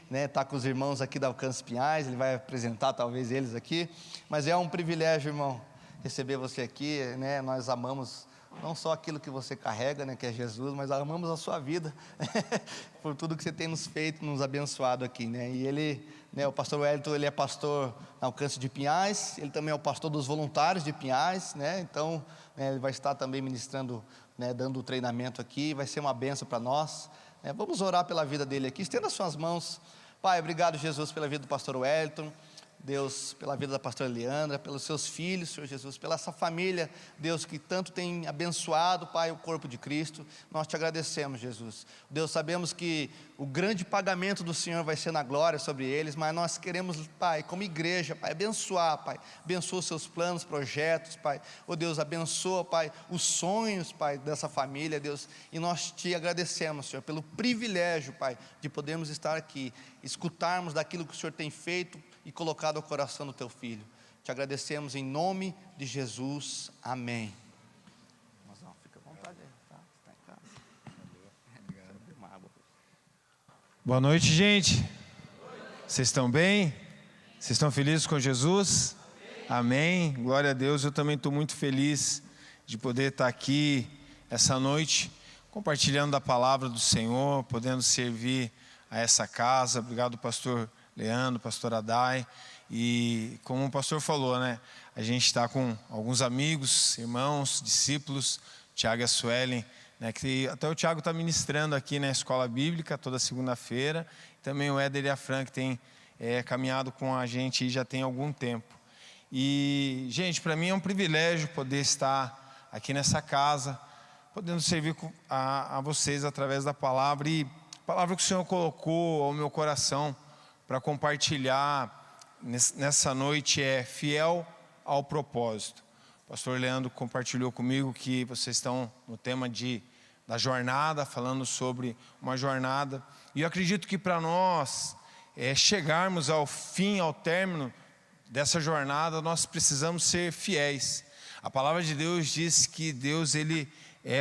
né, tá com os irmãos aqui da Alcance Pinhais, ele vai apresentar talvez eles aqui, mas é um privilégio, irmão, receber você aqui, né? Nós amamos não só aquilo que você carrega, né, que é Jesus, mas amamos a sua vida, por tudo que você tem nos feito, nos abençoado aqui, né? E ele, né, o pastor Wellington, ele é pastor na Alcance de Pinhais, ele também é o pastor dos voluntários de Pinhais, né? Então, né, ele vai estar também ministrando, né, dando o treinamento aqui, vai ser uma bênção para nós. Vamos orar pela vida dele aqui. Estenda as suas mãos. Pai, obrigado, Jesus, pela vida do pastor Wellington. Deus, pela vida da pastora Leandra, pelos seus filhos, Senhor Jesus, pela essa família, Deus, que tanto tem abençoado, Pai, o corpo de Cristo. Nós te agradecemos, Jesus. Deus, sabemos que o grande pagamento do Senhor vai ser na glória sobre eles, mas nós queremos, Pai, como igreja, Pai, abençoar, Pai, abençoa os seus planos, projetos, Pai, oh Deus, abençoa, Pai, os sonhos, Pai, dessa família, Deus, e nós te agradecemos, Senhor, pelo privilégio, Pai, de podermos estar aqui, escutarmos daquilo que o Senhor tem feito e colocado ao coração do teu filho. Te agradecemos em nome de Jesus, amém. Mozão, fica à vontade aí, tá? Você está em casa. Obrigado. Boa noite, gente. Vocês estão bem? Vocês estão felizes com Jesus? Amém. Glória a Deus. Eu também estou muito feliz de poder estar aqui essa noite, compartilhando da palavra do Senhor, podendo servir a essa casa. Obrigado, pastor Leandro, pastor Adai. E como o pastor falou, né? A gente está com alguns amigos, irmãos, discípulos, Tiago e a Suelen, né, que até o Tiago está ministrando aqui na escola bíblica toda segunda-feira. Também o Éder e a Fran, que tem caminhado com a gente já tem algum tempo. E, gente, para mim é um privilégio poder estar aqui nessa casa, podendo servir a vocês através da palavra. E a palavra que o Senhor colocou ao meu coração para compartilhar nessa noite é fiel ao propósito. O pastor Leandro compartilhou comigo que vocês estão no tema da jornada, falando sobre uma jornada. E eu acredito que para nós chegarmos ao fim, ao término dessa jornada, nós precisamos ser fiéis. A palavra de Deus diz que Deus ele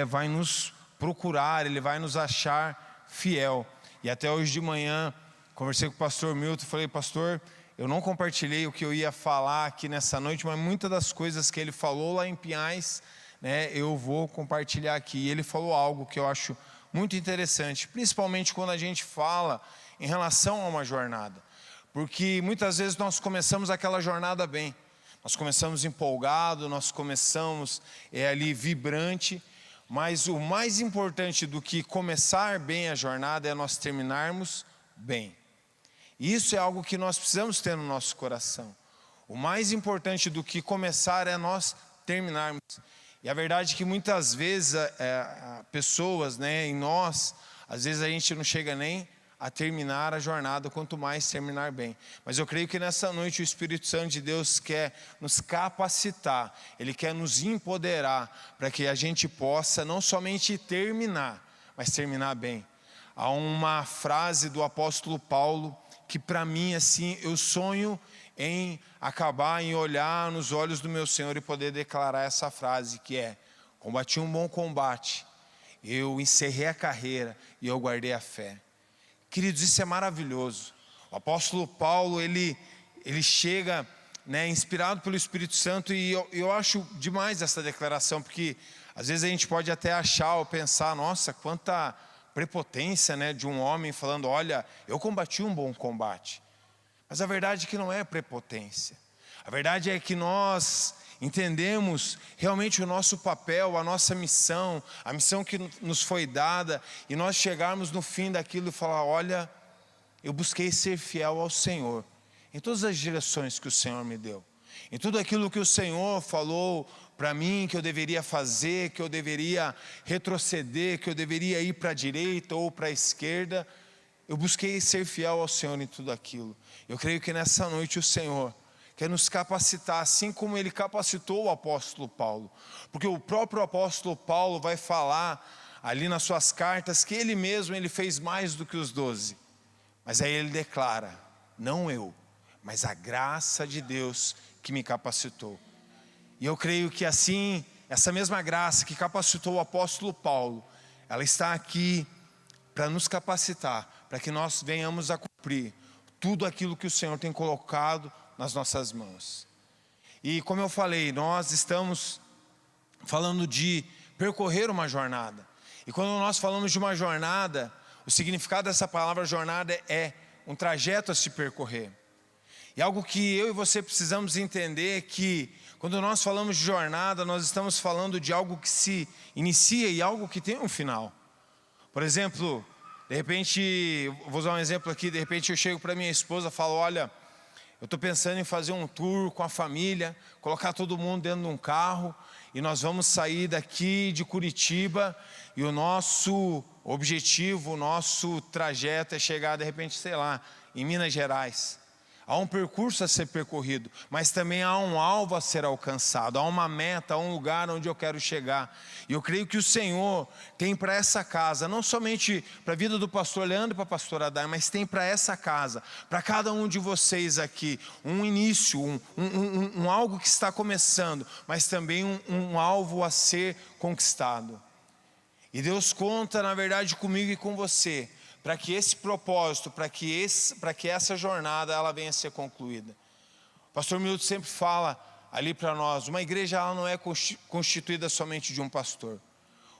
vai nos procurar, Ele vai nos achar fiel. E até hoje de manhã, conversei com o pastor Milton, falei: pastor, eu não compartilhei o que eu ia falar aqui nessa noite, mas muitas das coisas que ele falou lá em Pinhais, né, eu vou compartilhar aqui. E ele falou algo que eu acho muito interessante, principalmente quando a gente fala em relação a uma jornada. Porque muitas vezes nós começamos aquela jornada bem, nós começamos empolgado, nós começamos ali vibrante, mas o mais importante do que começar bem a jornada é nós terminarmos bem. E isso é algo que nós precisamos ter no nosso coração. O mais importante do que começar é nós terminarmos. E a verdade é que muitas vezes pessoas, né, em nós, às vezes a gente não chega nem a terminar a jornada, quanto mais terminar bem. Mas eu creio que nessa noite o Espírito Santo de Deus quer nos capacitar, Ele quer nos empoderar, para que a gente possa não somente terminar, mas terminar bem. Há uma frase do apóstolo Paulo, que para mim, assim, eu sonho em acabar, em olhar nos olhos do meu Senhor e poder declarar essa frase, que é: combati um bom combate, eu encerrei a carreira e eu guardei a fé. Queridos, isso é maravilhoso. O apóstolo Paulo, ele chega, né, inspirado pelo Espírito Santo, e eu acho demais essa declaração, porque às vezes a gente pode até achar ou pensar: nossa, quanta prepotência, né, de um homem falando: olha, eu combati um bom combate. Mas a verdade é que não é prepotência. A verdade é que nós entendemos realmente o nosso papel, a nossa missão, a missão que nos foi dada, e nós chegarmos no fim daquilo e falar: olha, eu busquei ser fiel ao Senhor, em todas as direções que o Senhor me deu, em tudo aquilo que o Senhor falou para mim que eu deveria fazer, que eu deveria retroceder, que eu deveria ir para a direita ou para a esquerda. Eu busquei ser fiel ao Senhor em tudo aquilo. Eu creio que nessa noite o Senhor quer nos capacitar, assim como Ele capacitou o apóstolo Paulo. Porque o próprio apóstolo Paulo vai falar ali nas suas cartas que ele mesmo fez mais do que os 12. Mas aí ele declara: não eu, mas a graça de Deus que me capacitou. E eu creio que assim, essa mesma graça que capacitou o apóstolo Paulo, ela está aqui para nos capacitar, para que nós venhamos a cumprir tudo aquilo que o Senhor tem colocado nas nossas mãos. E como eu falei, nós estamos falando de percorrer uma jornada. E quando nós falamos de uma jornada, o significado dessa palavra jornada é um trajeto a se percorrer. E algo que eu e você precisamos entender é que quando nós falamos de jornada, nós estamos falando de algo que se inicia e algo que tem um final. Por exemplo, de repente, vou usar um exemplo aqui, de repente eu chego para minha esposa e falo, olha, eu estou pensando em fazer um tour com a família, colocar todo mundo dentro de um carro e nós vamos sair daqui de Curitiba e o nosso objetivo, o nosso trajeto é chegar de repente, sei lá, em Minas Gerais. Há um percurso a ser percorrido, mas também há um alvo a ser alcançado, há uma meta, há um lugar onde eu quero chegar. E eu creio que o Senhor tem para essa casa, não somente para a vida do pastor Leandro e para a pastora Dai, mas tem para essa casa, para cada um de vocês aqui, um início, um algo que está começando, mas também um alvo a ser conquistado. E Deus conta, na verdade, comigo e com você, para que esse propósito, para que essa jornada ela venha a ser concluída. O pastor Milton sempre fala ali para nós, uma igreja ela não é constituída somente de um pastor.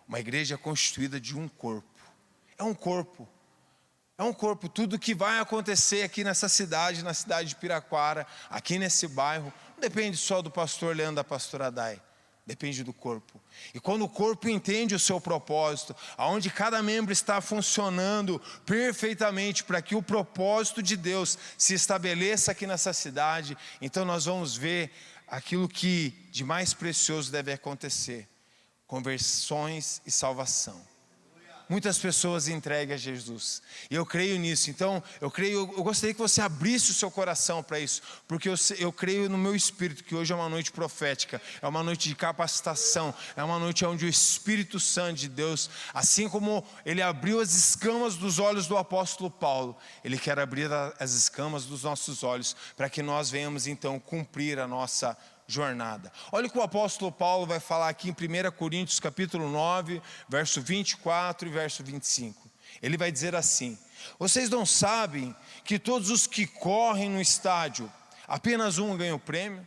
Uma igreja é constituída de um corpo. É um corpo. É um corpo. Tudo que vai acontecer aqui nessa cidade, na cidade de Piraquara, aqui nesse bairro, não depende só do pastor Leandro, da pastora Dai. Depende do corpo. E quando o corpo entende o seu propósito, aonde cada membro está funcionando perfeitamente para que o propósito de Deus se estabeleça aqui nessa cidade, então nós vamos ver aquilo que de mais precioso deve acontecer: conversões e salvação. Muitas pessoas entreguem a Jesus, e eu creio nisso. Então eu gostaria que você abrisse o seu coração para isso, porque eu creio no meu espírito que hoje é uma noite profética, é uma noite de capacitação, é uma noite onde o Espírito Santo de Deus, assim como Ele abriu as escamas dos olhos do apóstolo Paulo, Ele quer abrir as escamas dos nossos olhos, para que nós venhamos então cumprir a nossa jornada. Olha o que o apóstolo Paulo vai falar aqui em 1 Coríntios capítulo 9, verso 24 e verso 25. Ele vai dizer assim: vocês não sabem que todos os que correm no estádio, apenas um ganha o prêmio?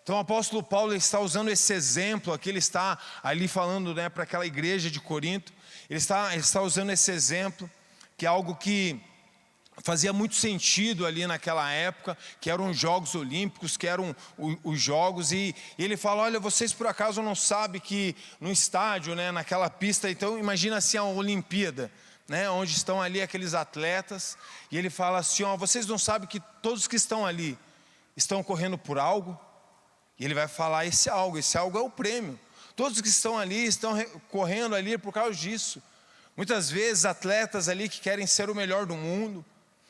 Então o apóstolo Paulo está usando esse exemplo aqui, ele está ali falando, né, para aquela igreja de Corinto, ele está usando esse exemplo, que é algo que fazia muito sentido ali naquela época, que eram os Jogos Olímpicos, que eram os Jogos, e ele fala, olha, vocês por acaso não sabem que no estádio, né, naquela pista, então imagina assim a Olimpíada, né, onde estão ali aqueles atletas, e ele fala assim, ó, vocês não sabem que todos que estão ali estão correndo por algo? E ele vai falar, esse algo é o prêmio. Todos que estão ali estão correndo ali por causa disso. Muitas vezes atletas ali que querem ser o melhor do mundo,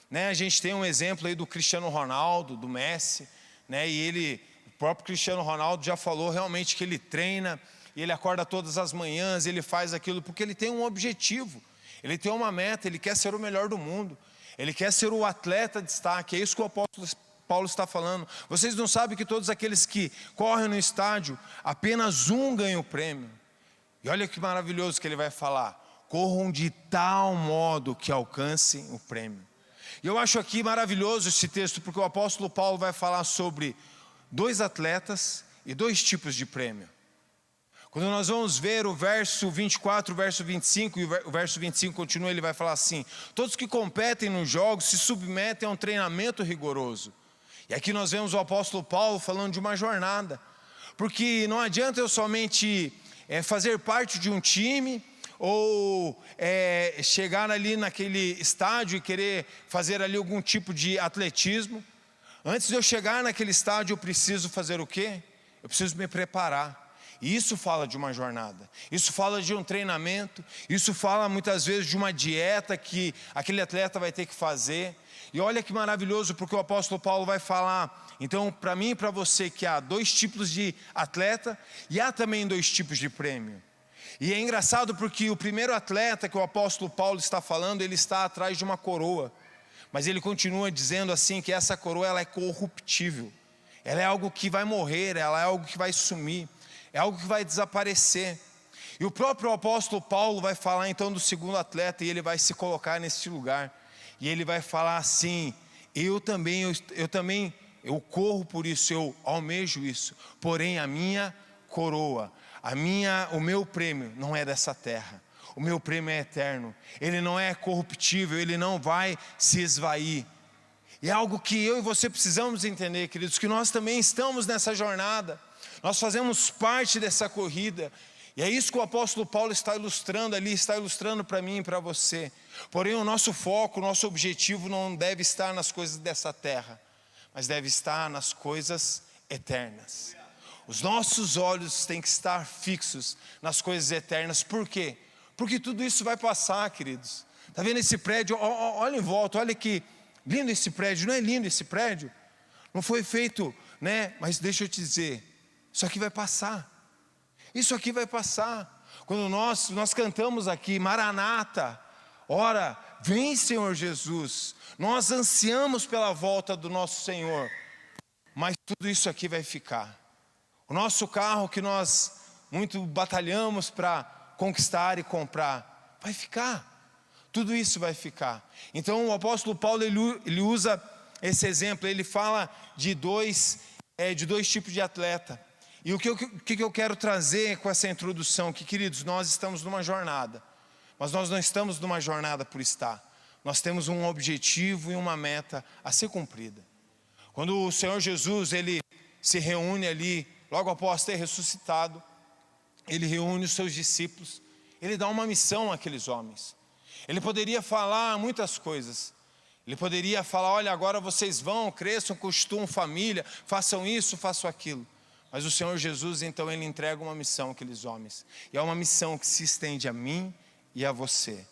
né? A gente tem um exemplo aí do Cristiano Ronaldo, do Messi, né? E o próprio Cristiano Ronaldo já falou realmente que ele treina, e ele acorda todas as manhãs, ele faz aquilo porque ele tem um objetivo, ele tem uma meta, ele quer ser o melhor do mundo, ele quer ser o atleta de destaque. É isso que o apóstolo Paulo está falando. Vocês não sabem que todos aqueles que correm no estádio, apenas um ganha o prêmio? E olha que maravilhoso que ele vai falar: corram de tal modo que alcancem o prêmio. E eu acho aqui maravilhoso esse texto, porque o apóstolo Paulo vai falar sobre dois atletas e dois tipos de prêmio. Quando nós vamos ver o verso 24, o verso 25, e o verso 25 continua, ele vai falar assim: todos que competem nos jogos se submetem a um treinamento rigoroso. E aqui nós vemos o apóstolo Paulo falando de uma jornada, porque não adianta eu somente fazer parte de um time, ou chegar ali naquele estádio e querer fazer ali algum tipo de atletismo. Antes de eu chegar naquele estádio, eu preciso fazer o quê? Eu preciso me preparar. E isso fala de uma jornada, isso fala de um treinamento, isso fala muitas vezes de uma dieta que aquele atleta vai ter que fazer. E olha que maravilhoso, porque o apóstolo Paulo vai falar, então, para mim e para você, que há dois tipos de atleta e há também dois tipos de prêmio. E é engraçado porque o primeiro atleta que o apóstolo Paulo está falando, ele está atrás de uma coroa, mas ele continua dizendo assim que essa coroa ela é corruptível, ela é algo que vai morrer, ela é algo que vai sumir, é algo que vai desaparecer. E o próprio apóstolo Paulo vai falar então do segundo atleta, e ele vai se colocar nesse lugar. E ele vai falar assim: eu corro por isso, eu almejo isso. Porém a minha coroa, o meu prêmio não é dessa terra. O meu prêmio é eterno. Ele não é corruptível, ele não vai se esvair. E é algo que eu e você precisamos entender, queridos, que nós também estamos nessa jornada. Nós fazemos parte dessa corrida. E é isso que o apóstolo Paulo está ilustrando ali, está ilustrando para mim e para você. Porém o nosso foco, o nosso objetivo não deve estar nas coisas dessa terra, mas deve estar nas coisas eternas. Os nossos olhos têm que estar fixos nas coisas eternas. Por quê? Porque tudo isso vai passar, queridos. Está vendo esse prédio? Olha em volta, olha que lindo esse prédio. Não é lindo esse prédio? Não foi feito, né? Mas deixa eu te dizer, isso aqui vai passar. Isso aqui vai passar. Quando nós cantamos aqui, Maranata, ora, vem Senhor Jesus. Nós ansiamos pela volta do nosso Senhor. Mas tudo isso aqui vai ficar. O nosso carro que nós muito batalhamos para conquistar e comprar, vai ficar. Tudo isso vai ficar. Então o apóstolo Paulo ele usa esse exemplo. Ele fala de dois tipos de atleta. E o que eu quero trazer com essa introdução? Que, queridos, nós estamos numa jornada. Mas nós não estamos numa jornada por estar. Nós temos um objetivo e uma meta a ser cumprida. Quando o Senhor Jesus ele se reúne ali, logo após ter ressuscitado, ele reúne os seus discípulos. Ele dá uma missão àqueles homens. Ele poderia falar muitas coisas. Ele poderia falar: olha, agora vocês vão, cresçam, constituam família, façam isso, façam aquilo. Mas o Senhor Jesus, então, ele entrega uma missão àqueles homens. E é uma missão que se estende a mim e a você.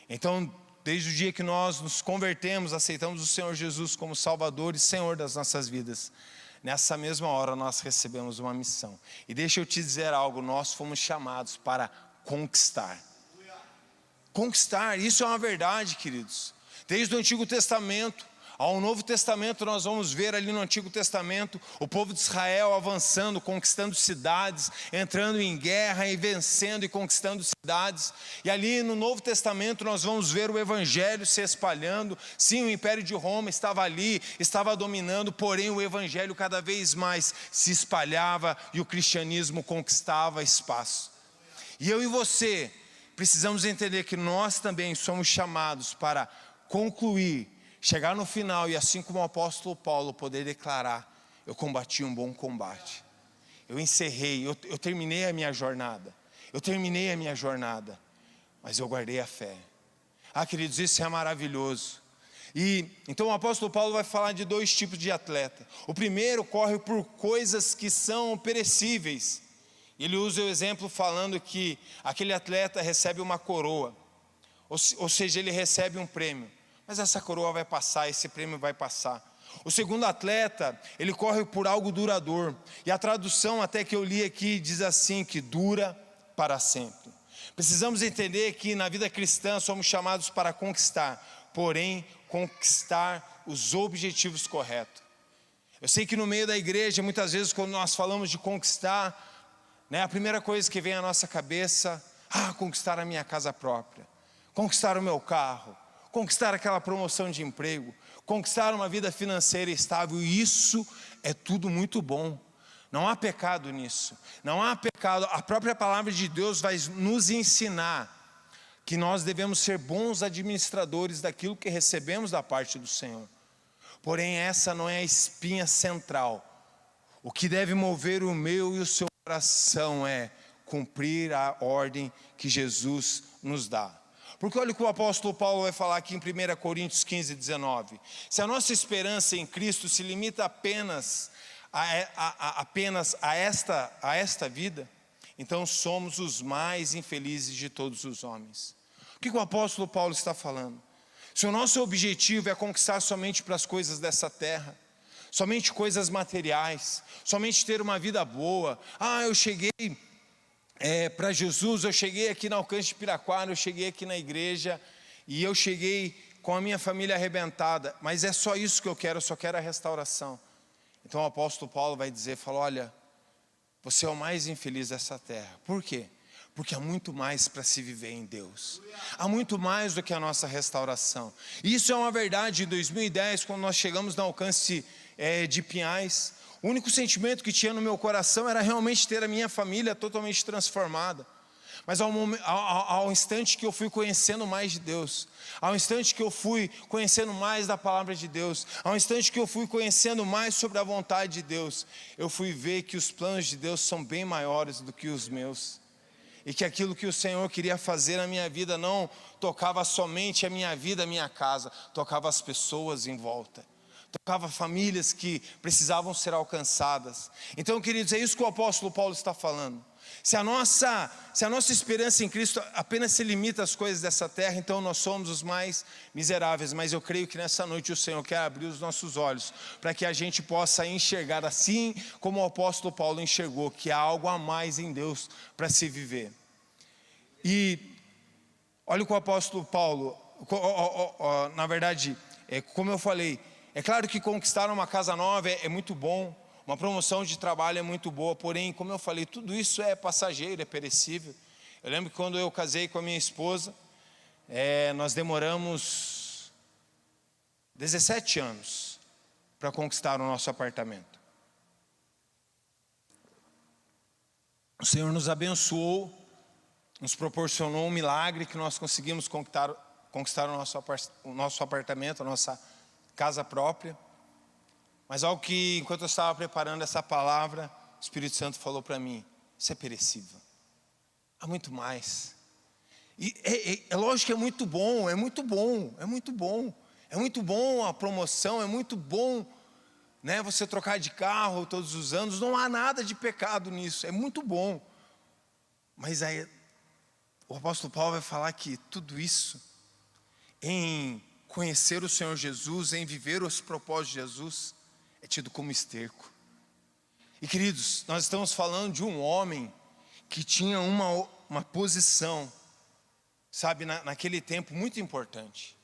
Então, desde o dia que nós nos convertemos, aceitamos o Senhor Jesus como Salvador e Senhor das nossas vidas, nessa mesma hora nós recebemos uma missão. E deixa eu te dizer algo, nós fomos chamados para conquistar. Conquistar, isso é uma verdade, queridos. Desde o Antigo Testamento ao Novo Testamento, nós vamos ver ali no Antigo Testamento o povo de Israel avançando, conquistando cidades, entrando em guerra e vencendo e conquistando cidades. E ali no Novo Testamento nós vamos ver o Evangelho se espalhando. Sim, o Império de Roma estava ali, estava dominando, porém o Evangelho cada vez mais se espalhava e o cristianismo conquistava espaço. E eu e você precisamos entender que nós também somos chamados para concluir, chegar no final e, assim como o apóstolo Paulo, poder declarar: eu combati um bom combate, eu encerrei, eu terminei a minha jornada, mas eu guardei a fé. Queridos, isso é maravilhoso. E então o apóstolo Paulo vai falar de dois tipos de atleta. O primeiro corre por coisas que são perecíveis. Ele usa o exemplo falando que aquele atleta recebe uma coroa, ou seja, ele recebe um prêmio. Mas essa coroa vai passar, esse prêmio vai passar. O segundo atleta, ele corre por algo duradouro. E a tradução até que eu li aqui diz assim, que dura para sempre. Precisamos entender que na vida cristã somos chamados para conquistar, porém conquistar os objetivos corretos. Eu sei que no meio da igreja, muitas vezes quando nós falamos de conquistar, né, a primeira coisa que vem à nossa cabeça: conquistar a minha casa própria, conquistar o meu carro, conquistar aquela promoção de emprego, conquistar uma vida financeira estável. E isso é tudo muito bom. Não há pecado nisso. Não há pecado. A própria palavra de Deus vai nos ensinar que nós devemos ser bons administradores daquilo que recebemos da parte do Senhor. Porém, essa não é a espinha central. O que deve mover o meu e o seu coração é cumprir a ordem que Jesus nos dá. Porque olha o que o apóstolo Paulo vai falar aqui em 1 Coríntios 15, 19. Se a nossa esperança em Cristo se limita apenas a esta vida, então somos os mais infelizes de todos os homens. O que o apóstolo Paulo está falando? Se o nosso objetivo é conquistar somente para as coisas dessa terra, somente coisas materiais, somente ter uma vida boa. Eu cheguei para Jesus, eu cheguei aqui na Alcance de Piraquara, eu cheguei aqui na igreja e eu cheguei com a minha família arrebentada, mas é só isso que eu quero, eu só quero a restauração. Então o apóstolo Paulo vai dizer, olha, você é o mais infeliz dessa terra. Por quê? Porque há muito mais para se viver em Deus. Há muito mais do que a nossa restauração. E isso é uma verdade. Em 2010, quando nós chegamos no alcance de Pinhais, o único sentimento que tinha no meu coração era realmente ter a minha família totalmente transformada. Mas ao instante que eu fui conhecendo mais de Deus, ao instante que eu fui conhecendo mais da palavra de Deus, ao instante que eu fui conhecendo mais sobre a vontade de Deus, eu fui ver que os planos de Deus são bem maiores do que os meus. E que aquilo que o Senhor queria fazer na minha vida não tocava somente a minha vida, a minha casa, tocava as pessoas em volta, tocava famílias que precisavam ser alcançadas. Então, queridos, é isso que o apóstolo Paulo está falando. Se a nossa esperança em Cristo apenas se limita às coisas dessa terra, então nós somos os mais miseráveis. Mas eu creio que nessa noite o Senhor quer abrir os nossos olhos, para que a gente possa enxergar assim como o apóstolo Paulo enxergou, que há algo a mais em Deus para se viver. E olha o que o apóstolo Paulo, na verdade, como eu falei, é claro que conquistar uma casa nova é muito bom, uma promoção de trabalho é muito boa, porém, como eu falei, tudo isso é passageiro, é perecível. Eu lembro que quando eu casei com a minha esposa, nós demoramos 17 anos para conquistar o nosso apartamento. O Senhor nos abençoou, nos proporcionou um milagre que nós conseguimos conquistar o nosso apartamento, a nossa casa própria. Mas algo que, enquanto eu estava preparando essa palavra, o Espírito Santo falou para mim: isso é perecível, há muito mais. E é lógico que é muito bom, é muito bom, é muito bom. É muito bom a promoção, é muito bom, né, você trocar de carro todos os anos, não há nada de pecado nisso, é muito bom. Mas aí o apóstolo Paulo vai falar que tudo isso, em conhecer o Senhor Jesus, em viver os propósitos de Jesus, é tido como esterco. E queridos, nós estamos falando de um homem que tinha uma posição, sabe, naquele tempo muito importante.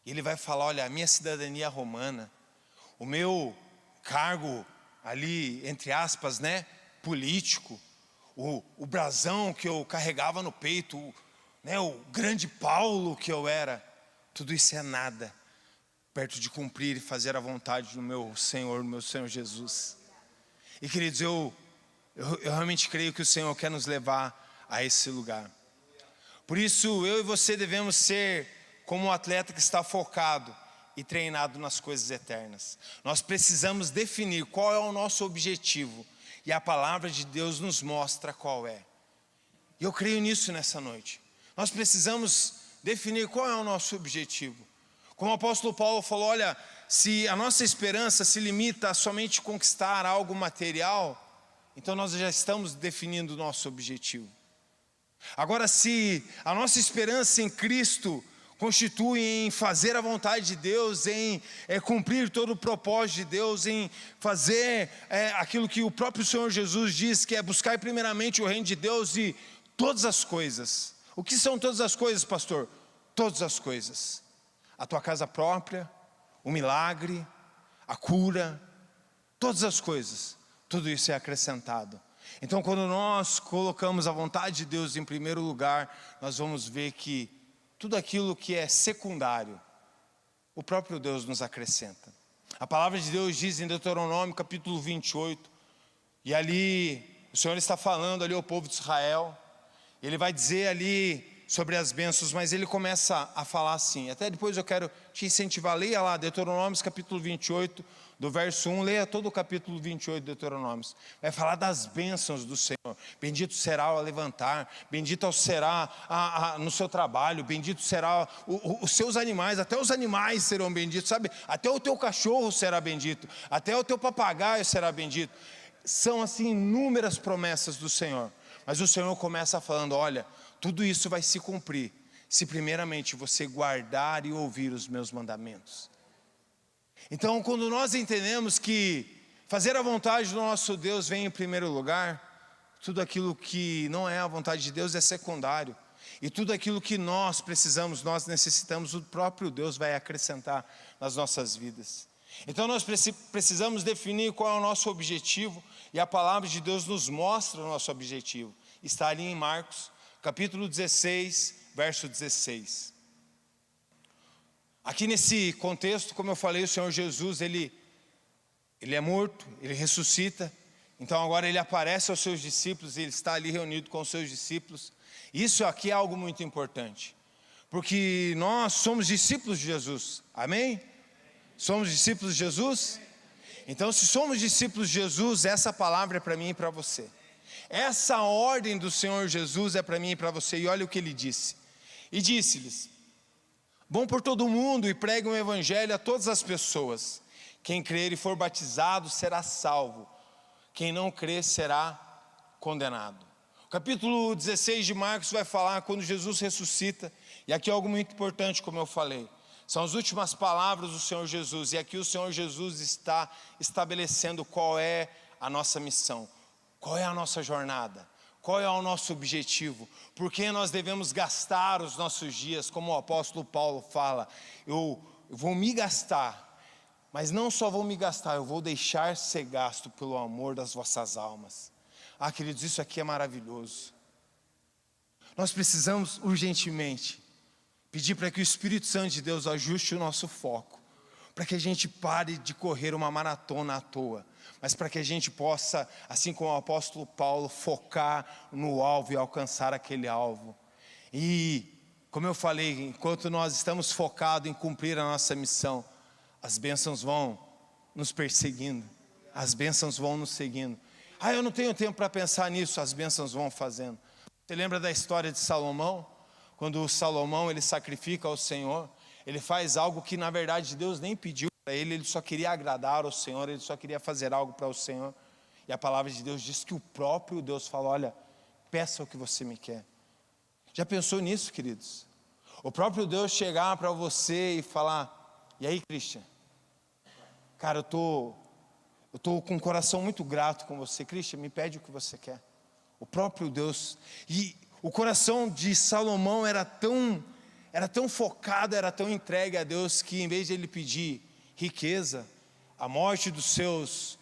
E ele vai falar: olha, a minha cidadania romana, o meu cargo ali, entre aspas, né, político, o brasão que eu carregava no peito, né, o grande Paulo que eu era, tudo isso é nada perto de cumprir e fazer a vontade do meu Senhor Jesus. E queridos, eu realmente creio que o Senhor quer nos levar a esse lugar. Por isso, eu e você devemos ser como um atleta que está focado e treinado nas coisas eternas. Nós precisamos definir qual é o nosso objetivo, e a palavra de Deus nos mostra qual é. E eu creio nisso nessa noite. Nós precisamos definir qual é o nosso objetivo. Como o apóstolo Paulo falou: olha, se a nossa esperança se limita a somente conquistar algo material, então nós já estamos definindo o nosso objetivo. Agora, se a nossa esperança em Cristo constitui em fazer a vontade de Deus, em cumprir todo o propósito de Deus, em fazer aquilo que o próprio Senhor Jesus diz, que é buscar primeiramente o reino de Deus e todas as coisas. O que são todas as coisas, pastor? Todas as coisas. A tua casa própria, o milagre, a cura, todas as coisas, tudo isso é acrescentado. Então, quando nós colocamos a vontade de Deus em primeiro lugar, nós vamos ver que tudo aquilo que é secundário, o próprio Deus nos acrescenta. A palavra de Deus diz em Deuteronômio capítulo 28, e ali o Senhor está falando ali ao povo de Israel, ele vai dizer ali sobre as bênçãos, mas ele começa a falar assim, até depois eu quero te incentivar, leia lá Deuteronômio capítulo 28, do verso 1, leia todo o capítulo 28 de Deuteronômio, vai falar das bênçãos do Senhor. Bendito será ao levantar, bendito será no seu trabalho, bendito será os seus animais, até os animais serão benditos, sabe, até o teu cachorro será bendito, até o teu papagaio será bendito. São assim inúmeras promessas do Senhor, mas o Senhor começa falando: olha, tudo isso vai se cumprir se primeiramente você guardar e ouvir os meus mandamentos. Então, quando nós entendemos que fazer a vontade do nosso Deus vem em primeiro lugar, tudo aquilo que não é a vontade de Deus é secundário. E tudo aquilo que nós precisamos, nós necessitamos, o próprio Deus vai acrescentar nas nossas vidas. Então nós precisamos definir qual é o nosso objetivo, e a palavra de Deus nos mostra o nosso objetivo. Está ali em Marcos, capítulo 16, verso 16. Aqui nesse contexto, como eu falei, o Senhor Jesus, ele é morto, ele ressuscita. Então agora ele aparece aos seus discípulos, ele está ali reunido com os seus discípulos. Isso aqui é algo muito importante, porque nós somos discípulos de Jesus, amém? Somos discípulos de Jesus? Então, se somos discípulos de Jesus, essa palavra é para mim e para você. Essa ordem do Senhor Jesus é para mim e para você. E olha o que ele disse. E disse-lhes: vão por todo o mundo e preguem o evangelho a todas as pessoas. Quem crer e for batizado será salvo. Quem não crer será condenado. O capítulo 16 de Marcos vai falar quando Jesus ressuscita. E aqui é algo muito importante, como eu falei. São as últimas palavras do Senhor Jesus. E aqui o Senhor Jesus está estabelecendo qual é a nossa missão. Qual é a nossa jornada? Qual é o nosso objetivo? Por que nós devemos gastar os nossos dias? Como o apóstolo Paulo fala, eu vou me gastar, mas não só vou me gastar, eu vou deixar ser gasto pelo amor das vossas almas. Ah, queridos, isso aqui é maravilhoso. Nós precisamos urgentemente pedir para que o Espírito Santo de Deus ajuste o nosso foco, para que a gente pare de correr uma maratona à toa, mas para que a gente possa, assim como o apóstolo Paulo, focar no alvo e alcançar aquele alvo. E, como eu falei, enquanto nós estamos focados em cumprir a nossa missão, as bênçãos vão nos perseguindo, as bênçãos vão nos seguindo. Ah, eu não tenho tempo para pensar nisso, as bênçãos vão fazendo. Você lembra da história de Salomão? Quando Salomão ele sacrifica ao Senhor, ele faz algo que na verdade Deus nem pediu para ele só queria agradar ao Senhor, ele só queria fazer algo para o Senhor. E a palavra de Deus diz que o próprio Deus fala: olha, peça o que você me quer. Já pensou nisso, queridos? O próprio Deus chegar para você e falar: e aí, Christian? Cara, eu tô com um coração muito grato com você. Christian, me pede o que você quer. O próprio Deus. E o coração de Salomão era tão focado, era tão entregue a Deus, que em vez de ele pedir riqueza, a morte dos seus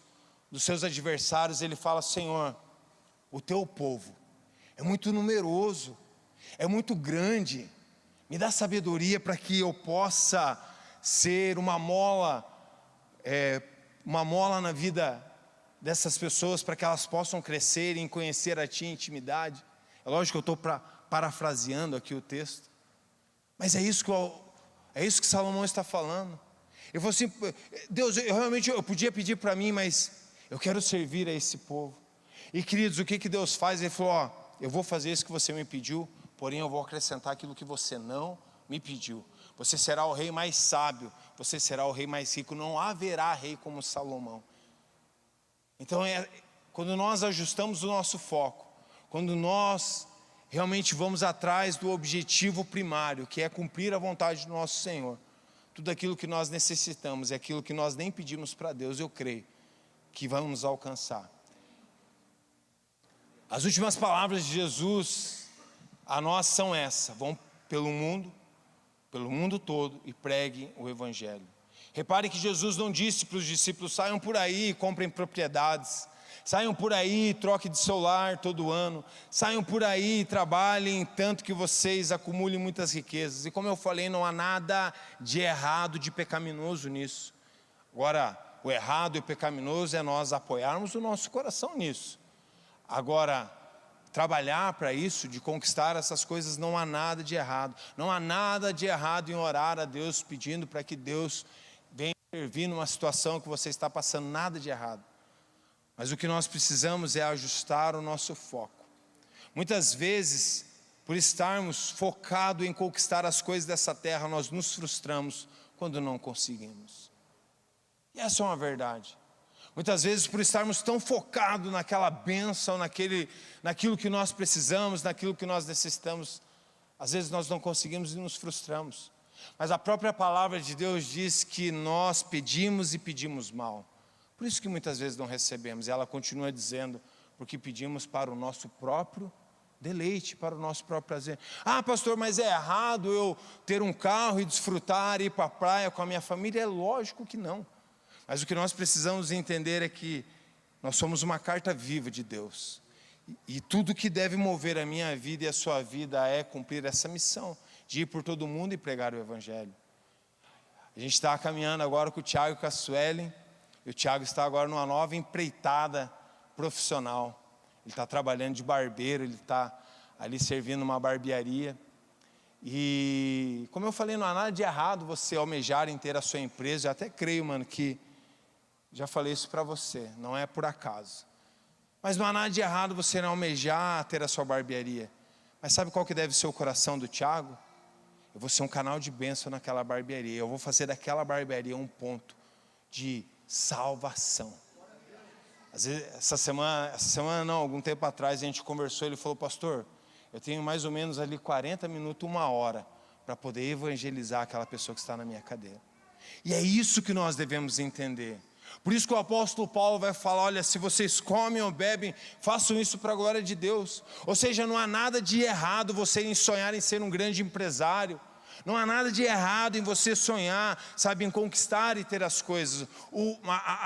adversários, ele fala: Senhor, o teu povo é muito numeroso, é muito grande, me dá sabedoria para que eu possa ser uma mola na vida dessas pessoas, para que elas possam crescer e conhecer a Ti em intimidade. É lógico que eu estou parafraseando aqui o texto, mas é isso que Salomão está falando. Ele falou assim: Deus, eu podia pedir para mim, mas eu quero servir a esse povo. E queridos, o que Deus faz? Ele falou: eu vou fazer isso que você me pediu, porém eu vou acrescentar aquilo que você não me pediu. Você será o rei mais sábio, você será o rei mais rico, não haverá rei como Salomão. Então quando nós ajustamos o nosso foco, quando nós realmente vamos atrás do objetivo primário, que é cumprir a vontade do nosso Senhor, tudo aquilo que nós necessitamos, é aquilo que nós nem pedimos para Deus, eu creio que vamos alcançar. As últimas palavras de Jesus a nós são essas: vão pelo mundo todo e preguem o evangelho. Repare que Jesus não disse para os discípulos: saiam por aí e comprem propriedades, saiam por aí e troquem de celular todo ano, saiam por aí e trabalhem tanto que vocês acumulem muitas riquezas. E como eu falei, não há nada de errado, de pecaminoso nisso. Agora, o errado e o pecaminoso é nós apoiarmos o nosso coração nisso. Agora, trabalhar para isso, de conquistar essas coisas, não há nada de errado. Não há nada de errado em orar a Deus, pedindo para que Deus venha intervir numa situação que você está passando, nada de errado. Mas o que nós precisamos é ajustar o nosso foco. Muitas vezes, por estarmos focados em conquistar as coisas dessa terra, nós nos frustramos quando não conseguimos. E essa é uma verdade. Muitas vezes, por estarmos tão focados naquela bênção, naquilo que nós precisamos, naquilo que nós necessitamos, às vezes nós não conseguimos e nos frustramos. Mas a própria palavra de Deus diz que nós pedimos e pedimos mal. Por isso que muitas vezes não recebemos. E ela continua dizendo: porque pedimos para o nosso próprio deleite, para o nosso próprio prazer. Ah, pastor, mas é errado eu ter um carro e desfrutar, ir para a praia com a minha família? É lógico que não. Mas o que nós precisamos entender é que nós somos uma carta viva de Deus. E tudo que deve mover a minha vida e a sua vida é cumprir essa missão, de ir por todo mundo e pregar o Evangelho. A gente está caminhando agora com o Tiago e com a Suelen, e o Tiago está agora numa nova empreitada profissional. Ele está trabalhando de barbeiro, ele está ali servindo uma barbearia. E como eu falei, não há nada de errado você almejar em ter a sua empresa. Eu até creio, mano, que já falei isso para você, não é por acaso. Mas não há nada de errado você não almejar ter a sua barbearia. Mas sabe qual que deve ser o coração do Tiago? Eu vou ser um canal de bênção naquela barbearia. Eu vou fazer daquela barbearia um ponto de salvação. Às vezes, essa semana não, algum tempo atrás a gente conversou, ele falou: pastor, eu tenho mais ou menos ali 40 minutos, 1 hora, para poder evangelizar aquela pessoa que está na minha cadeira. E é isso que nós devemos entender. Por isso que o apóstolo Paulo vai falar: olha, se vocês comem ou bebem, façam isso para a glória de Deus. Ou seja, não há nada de errado você em sonhar em ser um grande empresário. Não há nada de errado em você sonhar, sabe, em conquistar e ter as coisas.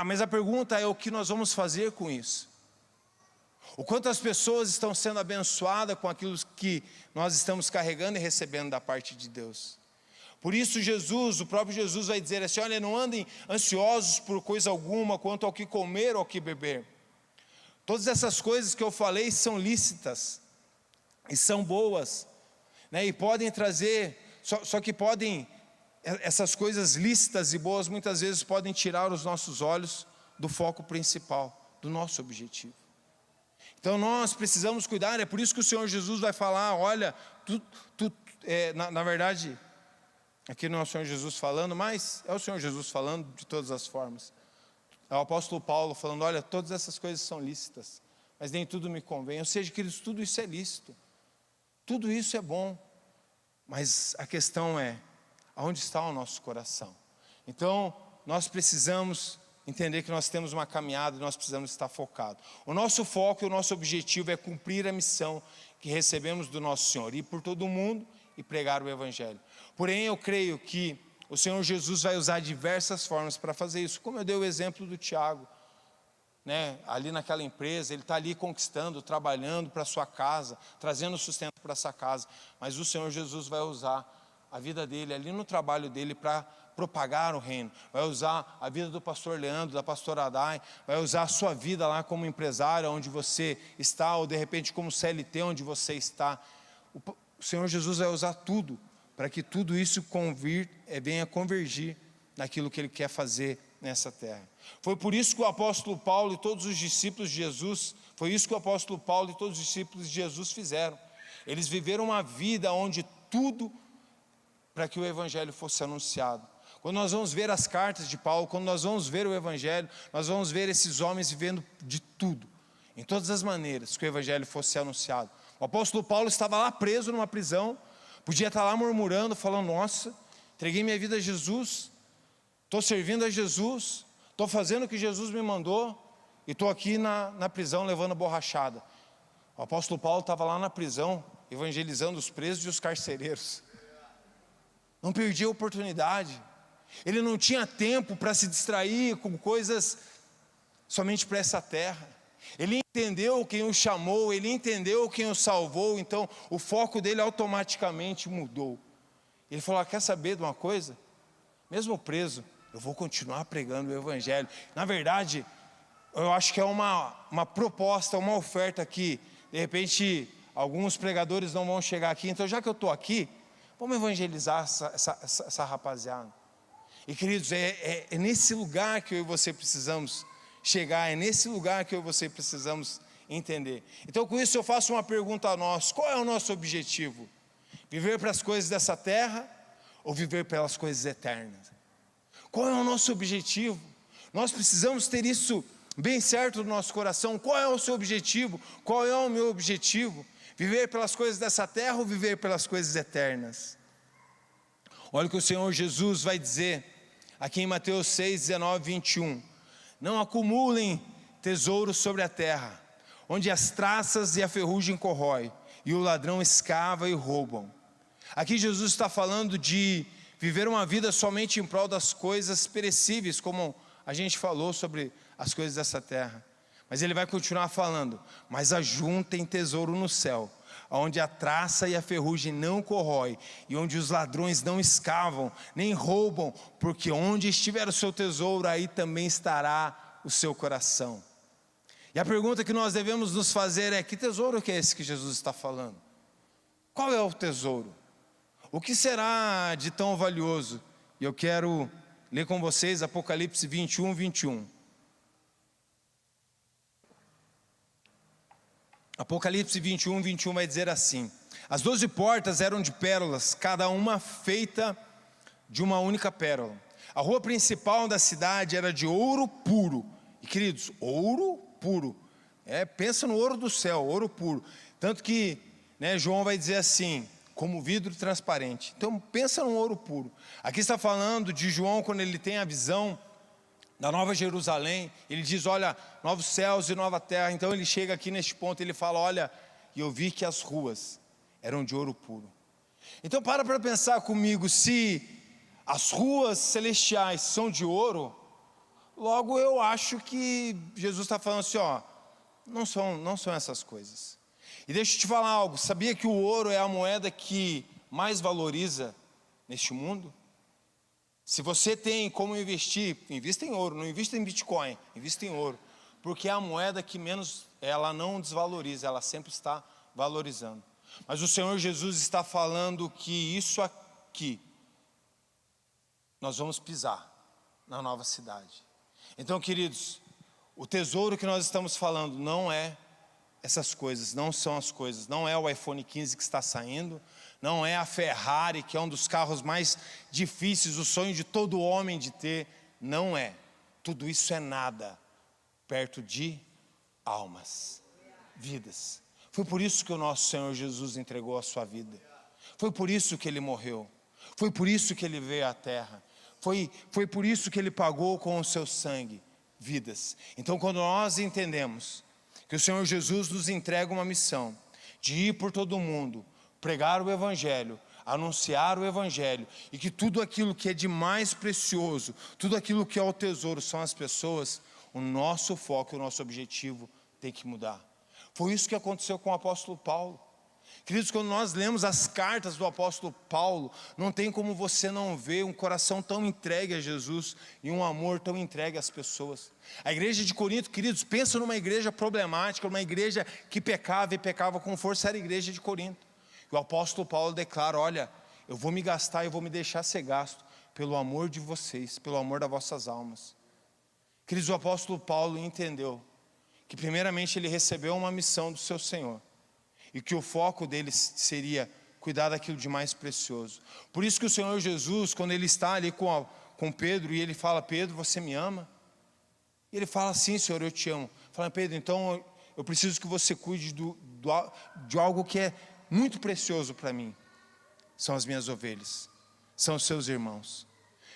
Mas a pergunta é: o que nós vamos fazer com isso? O quanto as pessoas estão sendo abençoadas com aquilo que nós estamos carregando e recebendo da parte de Deus. Por isso o próprio Jesus vai dizer assim: olha, não andem ansiosos por coisa alguma, quanto ao que comer ou ao que beber. Todas essas coisas que eu falei são lícitas e são boas, né? E podem trazer, só que podem, essas coisas lícitas e boas muitas vezes podem tirar os nossos olhos do foco principal, do nosso objetivo. Então nós precisamos cuidar. É por isso que o Senhor Jesus vai falar: olha, na verdade, aqui não é o Senhor Jesus falando, mas é o Senhor Jesus falando de todas as formas. É o apóstolo Paulo falando: olha, todas essas coisas são lícitas, mas nem tudo me convém. Ou seja, queridos, tudo isso é lícito, tudo isso é bom, mas a questão é, aonde está o nosso coração? Então, nós precisamos entender que nós temos uma caminhada e nós precisamos estar focados. O nosso foco e o nosso objetivo é cumprir a missão que recebemos do nosso Senhor, ir por todo o mundo e pregar o Evangelho. Porém, eu creio que o Senhor Jesus vai usar diversas formas para fazer isso. Como eu dei o exemplo do Tiago, né? Ali naquela empresa, ele está ali conquistando, trabalhando para a sua casa, trazendo sustento para essa casa. Mas o Senhor Jesus vai usar a vida dele, ali no trabalho dele, para propagar o reino. Vai usar a vida do pastor Leandro, da pastora Adai, vai usar a sua vida lá como empresário, onde você está, ou de repente como CLT, onde você está. O Senhor Jesus vai usar tudo, para que tudo isso venha convergir naquilo que Ele quer fazer nessa terra. Foi por isso que o apóstolo Paulo e todos os discípulos de Jesus, fizeram. Eles viveram uma vida onde tudo para que o Evangelho fosse anunciado. Quando nós vamos ver as cartas de Paulo, quando nós vamos ver o Evangelho, nós vamos ver esses homens vivendo de tudo, em todas as maneiras, que o Evangelho fosse anunciado. O apóstolo Paulo estava lá preso numa prisão, podia estar lá murmurando, falando: nossa, entreguei minha vida a Jesus, estou servindo a Jesus, estou fazendo o que Jesus me mandou, e estou aqui na prisão levando borrachada. O apóstolo Paulo estava lá na prisão, evangelizando os presos e os carcereiros. Não perdia a oportunidade. Ele não tinha tempo para se distrair com coisas somente para essa terra. Ele entendeu quem o chamou, ele entendeu quem o salvou, então o foco dele automaticamente mudou. Ele falou: quer saber de uma coisa? Mesmo preso, eu vou continuar pregando o Evangelho. Na verdade, eu acho que é uma proposta, uma oferta que, de repente, alguns pregadores não vão chegar aqui. Então, já que eu estou aqui, vamos evangelizar essa rapaziada. E queridos, é nesse lugar que eu e você precisamos chegar, é nesse lugar que eu e você precisamos entender. Então, com isso eu faço uma pergunta a nós: qual é o nosso objetivo? Viver para as coisas dessa terra ou viver pelas coisas eternas? Qual é o nosso objetivo? Nós precisamos ter isso bem certo no nosso coração. Qual é o seu objetivo? Qual é o meu objetivo? Viver pelas coisas dessa terra ou viver pelas coisas eternas? Olha o que o Senhor Jesus vai dizer aqui em Mateus 6, 19, 21. Não acumulem tesouros sobre a terra, onde as traças e a ferrugem corrói, e o ladrão escava e roubam. Aqui Jesus está falando de viver uma vida somente em prol das coisas perecíveis, como a gente falou sobre as coisas dessa terra. Mas ele vai continuar falando: mas ajuntem tesouro no céu, onde a traça e a ferrugem não corrói, e onde os ladrões não escavam, nem roubam, porque onde estiver o seu tesouro, aí também estará o seu coração. E a pergunta que nós devemos nos fazer é: que tesouro que é esse que Jesus está falando? Qual é o tesouro? O que será de tão valioso? E eu quero ler com vocês Apocalipse 21, 21. Apocalipse 21, 21 vai dizer assim: as 12 portas eram de pérolas, cada uma feita de uma única pérola. A rua principal da cidade era de ouro puro. E queridos, ouro puro. Pensa no ouro do céu, ouro puro. Tanto que, João vai dizer assim: como vidro transparente. Então pensa no ouro puro. Aqui está falando de João quando ele tem a visão da Nova Jerusalém. Ele diz: olha, novos céus e nova terra. Então ele chega aqui neste ponto, ele fala: olha, e eu vi que as ruas eram de ouro puro. Então para pensar comigo, se as ruas celestiais são de ouro, logo eu acho que Jesus está falando assim: não são essas coisas. E deixa eu te falar algo: sabia que o ouro é a moeda que mais valoriza neste mundo? Se você tem como investir, invista em ouro, não invista em Bitcoin, invista em ouro, porque é a moeda que menos, ela não desvaloriza, ela sempre está valorizando. Mas o Senhor Jesus está falando que isso aqui, nós vamos pisar na nova cidade. Então, queridos, o tesouro que nós estamos falando não é essas coisas, não são as coisas, não é o iPhone 15 que está saindo, não é a Ferrari, que é um dos carros mais difíceis, o sonho de todo homem de ter, não é. Tudo isso é nada perto de almas, vidas. Foi por isso que o nosso Senhor Jesus entregou a sua vida, foi por isso que Ele morreu, foi por isso que Ele veio à terra, foi por isso que Ele pagou com o seu sangue, vidas. Então quando nós entendemos que o Senhor Jesus nos entrega uma missão de ir por todo o mundo, pregar o Evangelho, anunciar o Evangelho, e que tudo aquilo que é de mais precioso, tudo aquilo que é o tesouro são as pessoas, o nosso foco, o nosso objetivo tem que mudar. Foi isso que aconteceu com o apóstolo Paulo. Queridos, quando nós lemos as cartas do apóstolo Paulo, não tem como você não ver um coração tão entregue a Jesus e um amor tão entregue às pessoas. A igreja de Corinto, queridos, pensa numa igreja problemática, uma igreja que pecava e pecava com força, era a igreja de Corinto. E o apóstolo Paulo declara: olha, eu vou me gastar, eu vou me deixar ser gasto pelo amor de vocês, pelo amor das vossas almas. Queridos, o apóstolo Paulo entendeu que primeiramente ele recebeu uma missão do seu Senhor, e que o foco dele seria cuidar daquilo de mais precioso. Por isso que o Senhor Jesus, quando ele está ali com Pedro, e ele fala: Pedro, você me ama? E ele fala: sim, Senhor, eu te amo. Fala: Pedro, então eu preciso que você cuide de algo que é muito precioso para mim. São as minhas ovelhas, são os seus irmãos.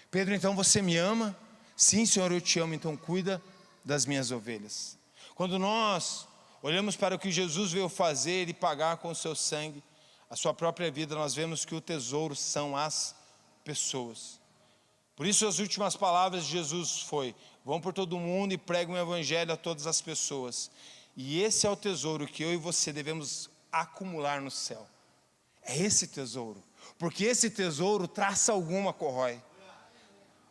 Pedro, então você me ama? Sim, Senhor, eu te amo, então cuida das minhas ovelhas. Quando nós olhamos para o que Jesus veio fazer e pagar com o seu sangue, a sua própria vida, nós vemos que o tesouro são as pessoas. Por isso as últimas palavras de Jesus foi: vão por todo mundo e pregam o Evangelho a todas as pessoas. E esse é o tesouro que eu e você devemos acumular no céu. É esse tesouro, porque esse tesouro traça alguma corrói,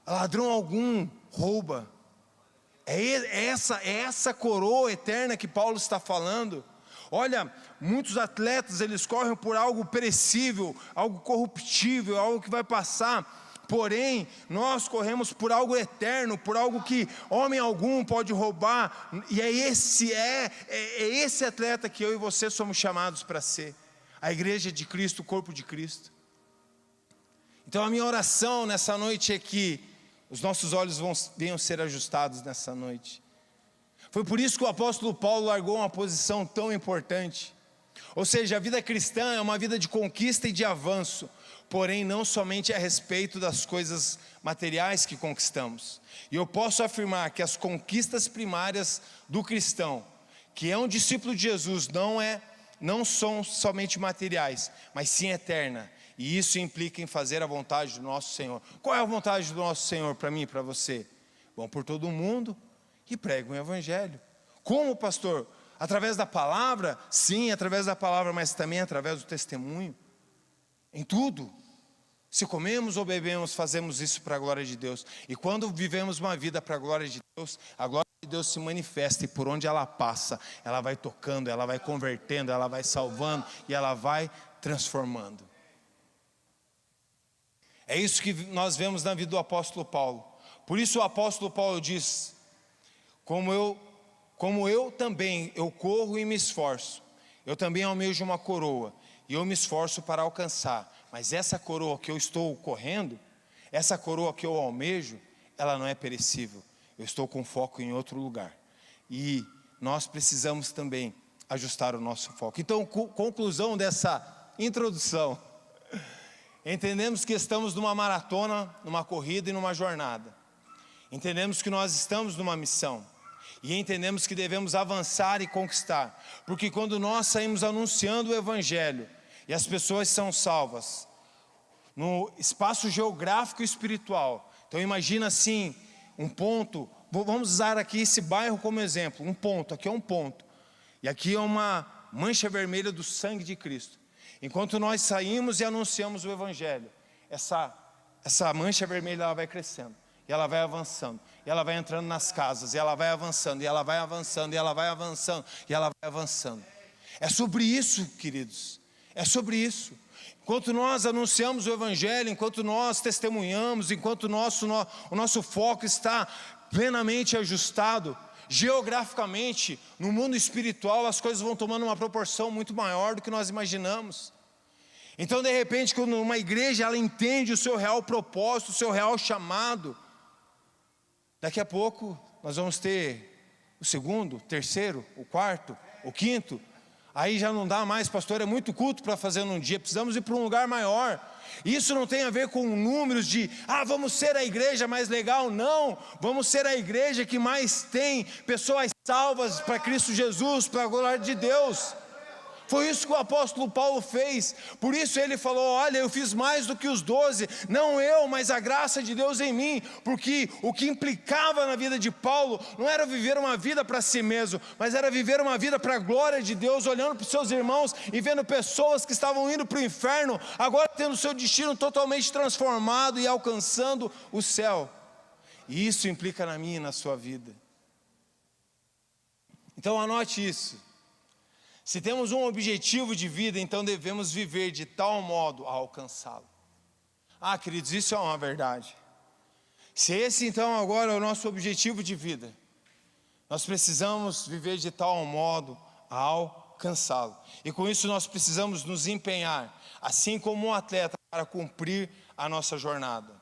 ladrão algum rouba. É essa coroa eterna que Paulo está falando. Olha, muitos atletas, eles correm por algo perecível, algo corruptível, algo que vai passar. Porém, nós corremos por algo eterno, por algo que homem algum pode roubar. E é esse atleta que eu e você somos chamados para ser. A igreja de Cristo, o corpo de Cristo. Então a minha oração nessa noite é que os nossos olhos venham ser ajustados nessa noite. Foi por isso que o apóstolo Paulo largou uma posição tão importante. Ou seja, a vida cristã é uma vida de conquista e de avanço, porém não somente a respeito das coisas materiais que conquistamos. E eu posso afirmar que as conquistas primárias do cristão, que é um discípulo de Jesus, não são somente materiais, mas sim eterna. E isso implica em fazer a vontade do nosso Senhor. Qual é a vontade do nosso Senhor para mim e para você? Vão por todo o mundo e pregam o Evangelho. Como, pastor? Através da palavra? Sim, através da palavra, mas também através do testemunho. Em tudo. Se comemos ou bebemos, fazemos isso para a glória de Deus. E quando vivemos uma vida para a glória de Deus, a glória de Deus se manifesta, e por onde ela passa, ela vai tocando, ela vai convertendo, ela vai salvando e ela vai transformando. É isso que nós vemos na vida do apóstolo Paulo. Por isso o apóstolo Paulo diz: como eu também, eu corro e me esforço. Eu também almejo uma coroa, e eu me esforço para alcançar. Mas essa coroa que eu estou correndo, essa coroa que eu almejo, ela não é perecível. Eu estou com foco em outro lugar. E nós precisamos também ajustar o nosso foco. Então, conclusão dessa introdução. Entendemos que estamos numa maratona, numa corrida e numa jornada. Entendemos que nós estamos numa missão. E entendemos que devemos avançar e conquistar. Porque quando nós saímos anunciando o Evangelho, e as pessoas são salvas, no espaço geográfico e espiritual. Então imagina assim, um ponto, vamos usar aqui esse bairro como exemplo, um ponto, aqui é um ponto. E aqui é uma mancha vermelha do sangue de Cristo. Enquanto nós saímos e anunciamos o Evangelho, essa mancha vermelha ela vai crescendo. E ela vai avançando, e ela vai entrando nas casas, e ela vai avançando, e ela vai avançando, e ela vai avançando, e ela vai avançando. É sobre isso, queridos, é sobre isso. Enquanto nós anunciamos o Evangelho, enquanto nós testemunhamos, enquanto o nosso foco está plenamente ajustado, geograficamente, no mundo espiritual, as coisas vão tomando uma proporção muito maior do que nós imaginamos. Então, de repente, quando uma igreja ela entende o seu real propósito, o seu real chamado, daqui a pouco nós vamos ter o segundo, o terceiro, o quarto, o quinto. Aí já não dá mais, pastor, é muito culto para fazer num dia, precisamos ir para um lugar maior. Isso não tem a ver com números de, vamos ser a igreja mais legal, não. Vamos ser a igreja que mais tem pessoas salvas para Cristo Jesus, para a glória de Deus. Foi isso que o apóstolo Paulo fez. Por isso ele falou: olha, eu fiz mais do que os 12, não eu, mas a graça de Deus em mim. Porque o que implicava na vida de Paulo não era viver uma vida para si mesmo, mas era viver uma vida para a glória de Deus, olhando para os seus irmãos e vendo pessoas que estavam indo para o inferno, agora tendo o seu destino totalmente transformado e alcançando o céu. E isso implica na minha e na sua vida. Então anote isso. Se temos um objetivo de vida, então devemos viver de tal modo a alcançá-lo. Queridos, isso é uma verdade. Se esse então agora é o nosso objetivo de vida, nós precisamos viver de tal modo a alcançá-lo. E com isso nós precisamos nos empenhar, assim como um atleta, para cumprir a nossa jornada.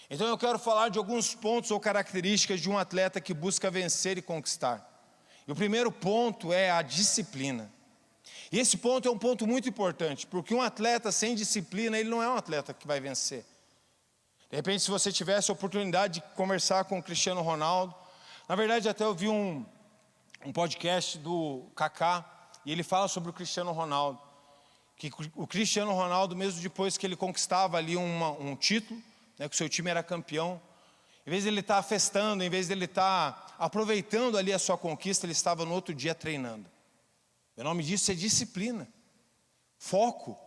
Então eu quero falar de alguns pontos ou características de um atleta que busca vencer e conquistar. E o primeiro ponto é a disciplina. E esse ponto é um ponto muito importante, porque um atleta sem disciplina, ele não é um atleta que vai vencer. De repente, se você tivesse a oportunidade de conversar com o Cristiano Ronaldo, na verdade até eu vi um podcast do Kaká, e ele fala sobre o Cristiano Ronaldo, que o Cristiano Ronaldo, mesmo depois que ele conquistava ali um título, né, que o seu time era campeão, em vez de ele estar festando, em vez de ele estar aproveitando ali a sua conquista, ele estava no outro dia treinando. O nome disso é disciplina, foco.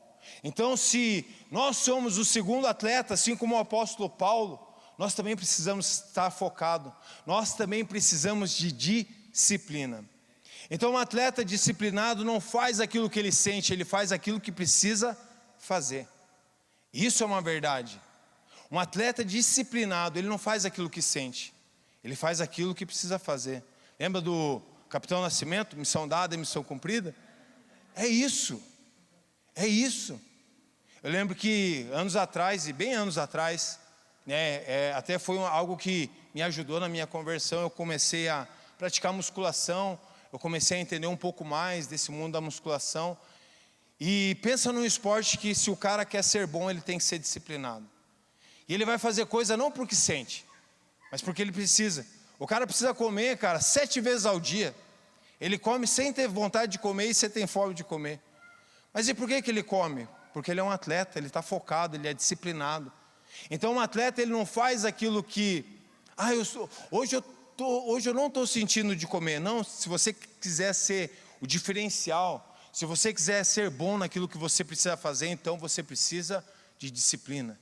Então, se nós somos o segundo atleta, assim como o apóstolo Paulo, nós também precisamos estar focados, nós também precisamos de disciplina. Então, um atleta disciplinado não faz aquilo que ele sente, ele faz aquilo que precisa fazer. Isso é uma verdade. Um atleta disciplinado, ele não faz aquilo que sente, ele faz aquilo que precisa fazer. Lembra do Capitão Nascimento, missão dada e missão cumprida? É isso, é isso. Eu lembro que anos atrás, e bem anos atrás, até foi algo que me ajudou na minha conversão. Eu comecei a praticar musculação, eu comecei a entender um pouco mais desse mundo da musculação. E pensa num esporte que, se o cara quer ser bom, ele tem que ser disciplinado. E ele vai fazer coisa não porque sente, mas porque ele precisa. O cara precisa comer, cara, 7 vezes ao dia. Ele come sem ter vontade de comer e você tem fome de comer. Mas e por que ele come? Porque ele é um atleta, ele está focado, ele é disciplinado. Então um atleta, ele não faz aquilo que, hoje eu hoje eu não estou sentindo de comer. Não, se você quiser ser o diferencial, se você quiser ser bom naquilo que você precisa fazer, então você precisa de disciplina.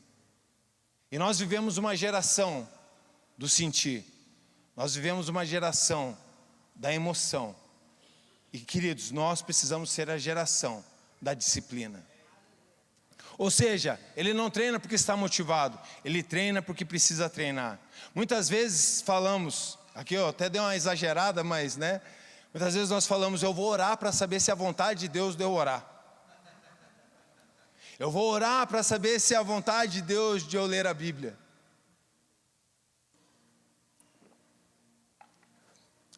E nós vivemos uma geração do sentir. Nós vivemos uma geração da emoção. E queridos, nós precisamos ser a geração da disciplina. Ou seja, ele não treina porque está motivado, ele treina porque precisa treinar. Muitas vezes falamos, aqui eu até dei uma exagerada, mas muitas vezes nós falamos, eu vou orar para saber se é a vontade de Deus de eu orar. Eu vou orar para saber se é a vontade de Deus de eu ler a Bíblia.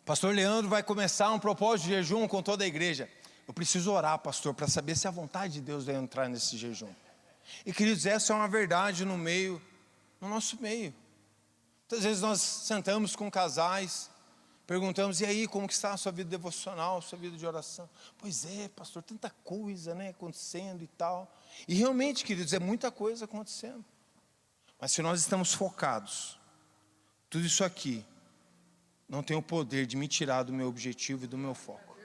Pastor Leandro vai começar um propósito de jejum com toda a igreja. Eu preciso orar, pastor, para saber se é a vontade de Deus de eu entrar nesse jejum. E queridos, essa é uma verdade no nosso meio. Muitas vezes nós sentamos com casais, perguntamos, e aí, como que está a sua vida devocional, a sua vida de oração? Pois é, pastor, tanta coisa acontecendo e tal. E realmente, queridos, é muita coisa acontecendo. Mas se nós estamos focados, tudo isso aqui não tem o poder de me tirar do meu objetivo e do meu foco.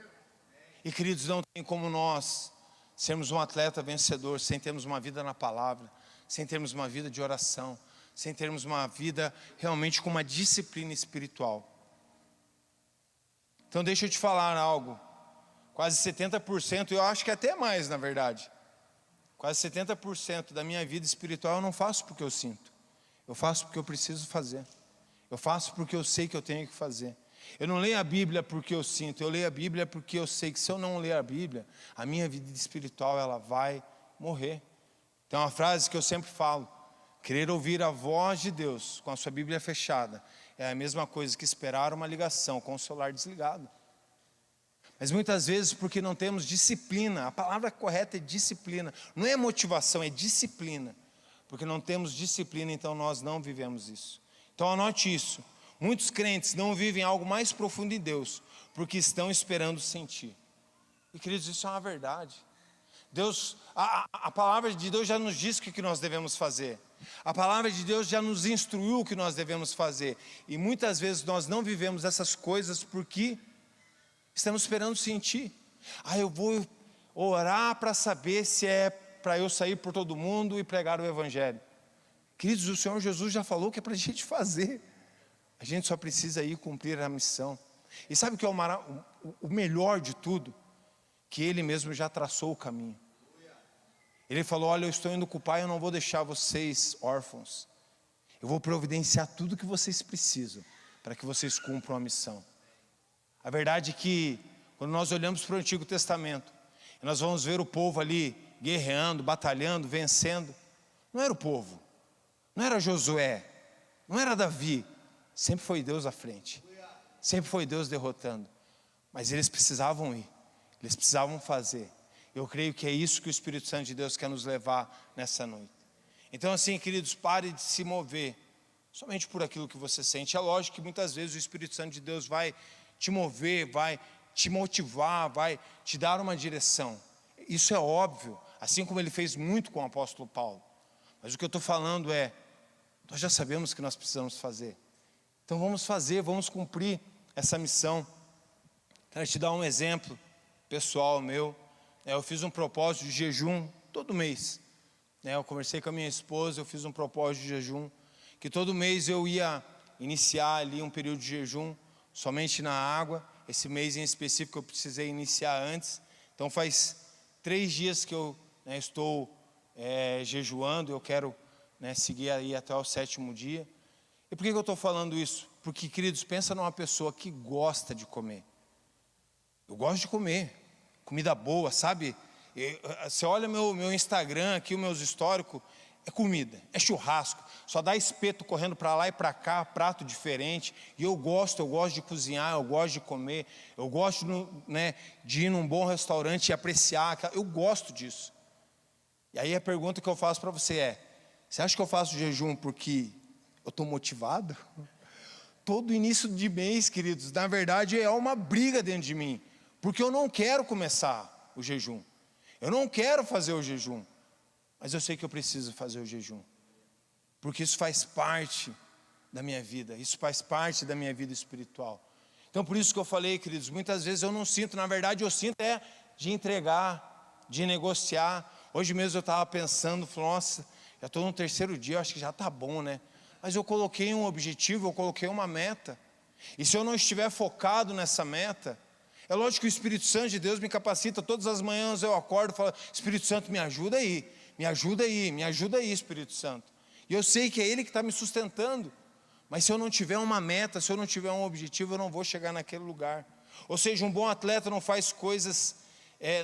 E queridos, não tem como nós sermos um atleta vencedor sem termos uma vida na palavra, sem termos uma vida de oração, sem termos uma vida realmente com uma disciplina espiritual. Então deixa eu te falar algo, quase 70%, eu acho que até mais na verdade, quase 70% da minha vida espiritual eu não faço porque eu sinto, eu faço porque eu preciso fazer, eu faço porque eu sei que eu tenho que fazer. Eu não leio a Bíblia porque eu sinto, eu leio a Bíblia porque eu sei que se eu não ler a Bíblia, a minha vida espiritual ela vai morrer. Tem uma frase que eu sempre falo, querer ouvir a voz de Deus com a sua Bíblia fechada é a mesma coisa que esperar uma ligação com o celular desligado. Mas muitas vezes porque não temos disciplina, a palavra correta é disciplina, não é motivação, é disciplina. Porque não temos disciplina, então nós não vivemos isso. Então anote isso. Muitos crentes não vivem algo mais profundo em Deus, porque estão esperando sentir. E queridos, isso é uma verdade. Deus, a palavra de Deus já nos diz o que nós devemos fazer. A palavra de Deus já nos instruiu o que nós devemos fazer. E muitas vezes nós não vivemos essas coisas porque estamos esperando sentir. Eu vou orar para saber se é para eu sair por todo mundo e pregar o Evangelho. Queridos, o Senhor Jesus já falou que é para a gente fazer. A gente só precisa ir cumprir a missão. E sabe o que é o melhor de tudo? Que Ele mesmo já traçou o caminho. Ele falou, olha, eu estou indo com o Pai, eu não vou deixar vocês órfãos. Eu vou providenciar tudo que vocês precisam, para que vocês cumpram a missão. A verdade é que, quando nós olhamos para o Antigo Testamento, e nós vamos ver o povo ali, guerreando, batalhando, vencendo. Não era o povo, não era Josué, não era Davi. Sempre foi Deus à frente, sempre foi Deus derrotando, mas eles precisavam ir, eles precisavam fazer. Eu creio que é isso que o Espírito Santo de Deus quer nos levar nessa noite. Então assim, queridos, pare de se mover somente por aquilo que você sente. É lógico que muitas vezes o Espírito Santo de Deus vai te mover, vai te motivar, vai te dar uma direção. Isso é óbvio, assim como ele fez muito com o apóstolo Paulo. Mas o que eu estou falando é, nós já sabemos o que nós precisamos fazer. Então vamos fazer, vamos cumprir essa missão. Quero te dar um exemplo pessoal meu. Eu fiz um propósito de jejum todo mês. Eu conversei com a minha esposa, eu fiz um propósito de jejum, que todo mês eu ia iniciar ali um período de jejum, somente na água. Esse mês em específico eu precisei iniciar antes. Então faz 3 dias que eu estou jejuando, eu quero seguir aí até o 7º dia. E por que eu estou falando isso? Porque, queridos, pensa numa pessoa que gosta de comer. Eu gosto de comer, comida boa, sabe? Você olha meu Instagram aqui, os meus históricos, é comida, é churrasco, só dá espeto correndo para lá e para cá, prato diferente. E eu gosto de cozinhar, eu gosto de comer, eu gosto de ir num bom restaurante e apreciar, eu gosto disso. E aí a pergunta que eu faço para você é, você acha que eu faço jejum porque eu estou motivado? Todo início de mês, queridos, na verdade é uma briga dentro de mim, porque eu não quero começar o jejum, eu não quero fazer o jejum, mas eu sei que eu preciso fazer o jejum, porque isso faz parte da minha vida, isso faz parte da minha vida espiritual. Então por isso que eu falei, queridos, muitas vezes eu não sinto, na verdade eu sinto de entregar, de negociar. Hoje mesmo eu estava pensando, nossa, já estou no 3º dia, eu acho que já está bom, né? Mas eu coloquei um objetivo, eu coloquei uma meta, e se eu não estiver focado nessa meta, é lógico que o Espírito Santo de Deus me capacita. Todas as manhãs eu acordo e falo, Espírito Santo, me ajuda aí, me ajuda aí, me ajuda aí, Espírito Santo. E eu sei que é Ele que está me sustentando, mas se eu não tiver uma meta, se eu não tiver um objetivo, eu não vou chegar naquele lugar. Ou seja, um bom atleta não faz coisas,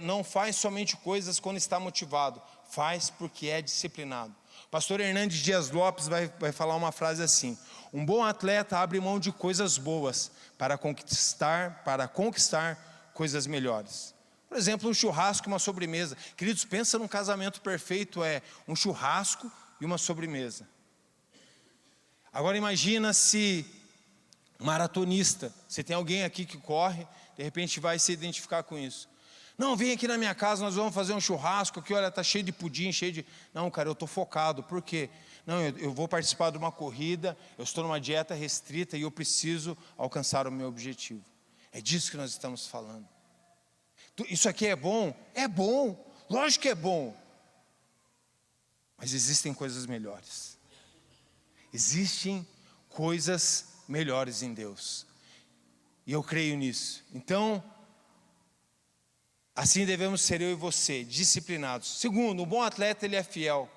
não faz somente coisas quando está motivado, faz porque é disciplinado. Pastor Hernandes Dias Lopes vai falar uma frase assim: um bom atleta abre mão de coisas boas para conquistar coisas melhores. Por exemplo, um churrasco e uma sobremesa. Queridos, pensa num casamento perfeito, um churrasco e uma sobremesa. Agora imagina se um maratonista, se tem alguém aqui que corre, de repente vai se identificar com isso. Não, vem aqui na minha casa, nós vamos fazer um churrasco aqui, olha, está cheio de pudim, cheio de... Não, cara, eu estou focado, por quê? Não, eu vou participar de uma corrida, eu estou numa dieta restrita e eu preciso alcançar o meu objetivo. É disso que nós estamos falando. Isso aqui é bom? É bom, lógico que é bom. Mas existem coisas melhores. Existem coisas melhores em Deus. E eu creio nisso. Então, assim devemos ser eu e você, disciplinados. Segundo, um bom atleta, ele é fiel.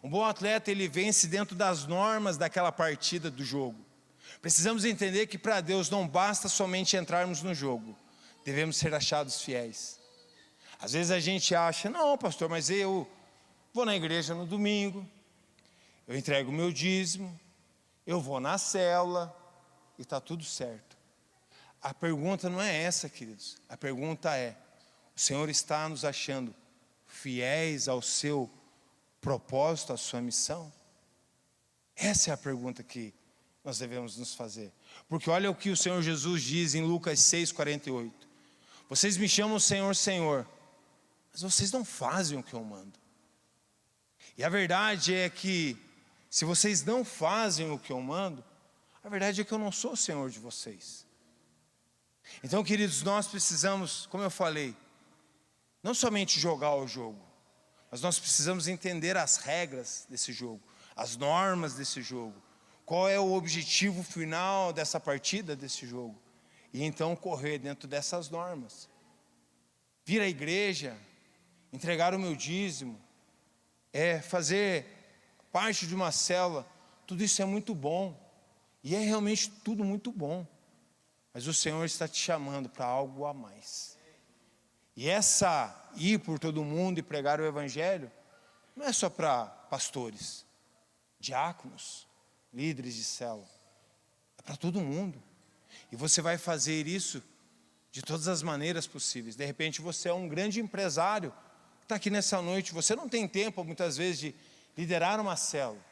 Um bom atleta, ele vence dentro das normas daquela partida do jogo. Precisamos entender que para Deus não basta somente entrarmos no jogo. Devemos ser achados fiéis. Às vezes a gente acha, não pastor, mas eu vou na igreja no domingo, eu entrego o meu dízimo, eu vou na célula e está tudo certo. A pergunta não é essa, queridos. A pergunta é, o Senhor está nos achando fiéis ao seu propósito, à sua missão? Essa é a pergunta que nós devemos nos fazer. Porque olha o que o Senhor Jesus diz em Lucas 6,48. Vocês me chamam Senhor, Senhor, mas vocês não fazem o que eu mando. E a verdade é que, se vocês não fazem o que eu mando, a verdade é que eu não sou o Senhor de vocês. Então, queridos, nós precisamos, como eu falei, não somente jogar o jogo, mas nós precisamos entender as regras desse jogo, as normas desse jogo, qual é o objetivo final dessa partida, desse jogo, e então correr dentro dessas normas. Vir à igreja, entregar o meu dízimo, fazer parte de uma célula, tudo isso é muito bom, e é realmente tudo muito bom, mas o Senhor está te chamando para algo a mais. E ir por todo mundo e pregar o evangelho, não é só para pastores, diáconos, líderes de célula, é para todo mundo. E você vai fazer isso de todas as maneiras possíveis. De repente você é um grande empresário, que está aqui nessa noite, você não tem tempo muitas vezes de liderar uma célula.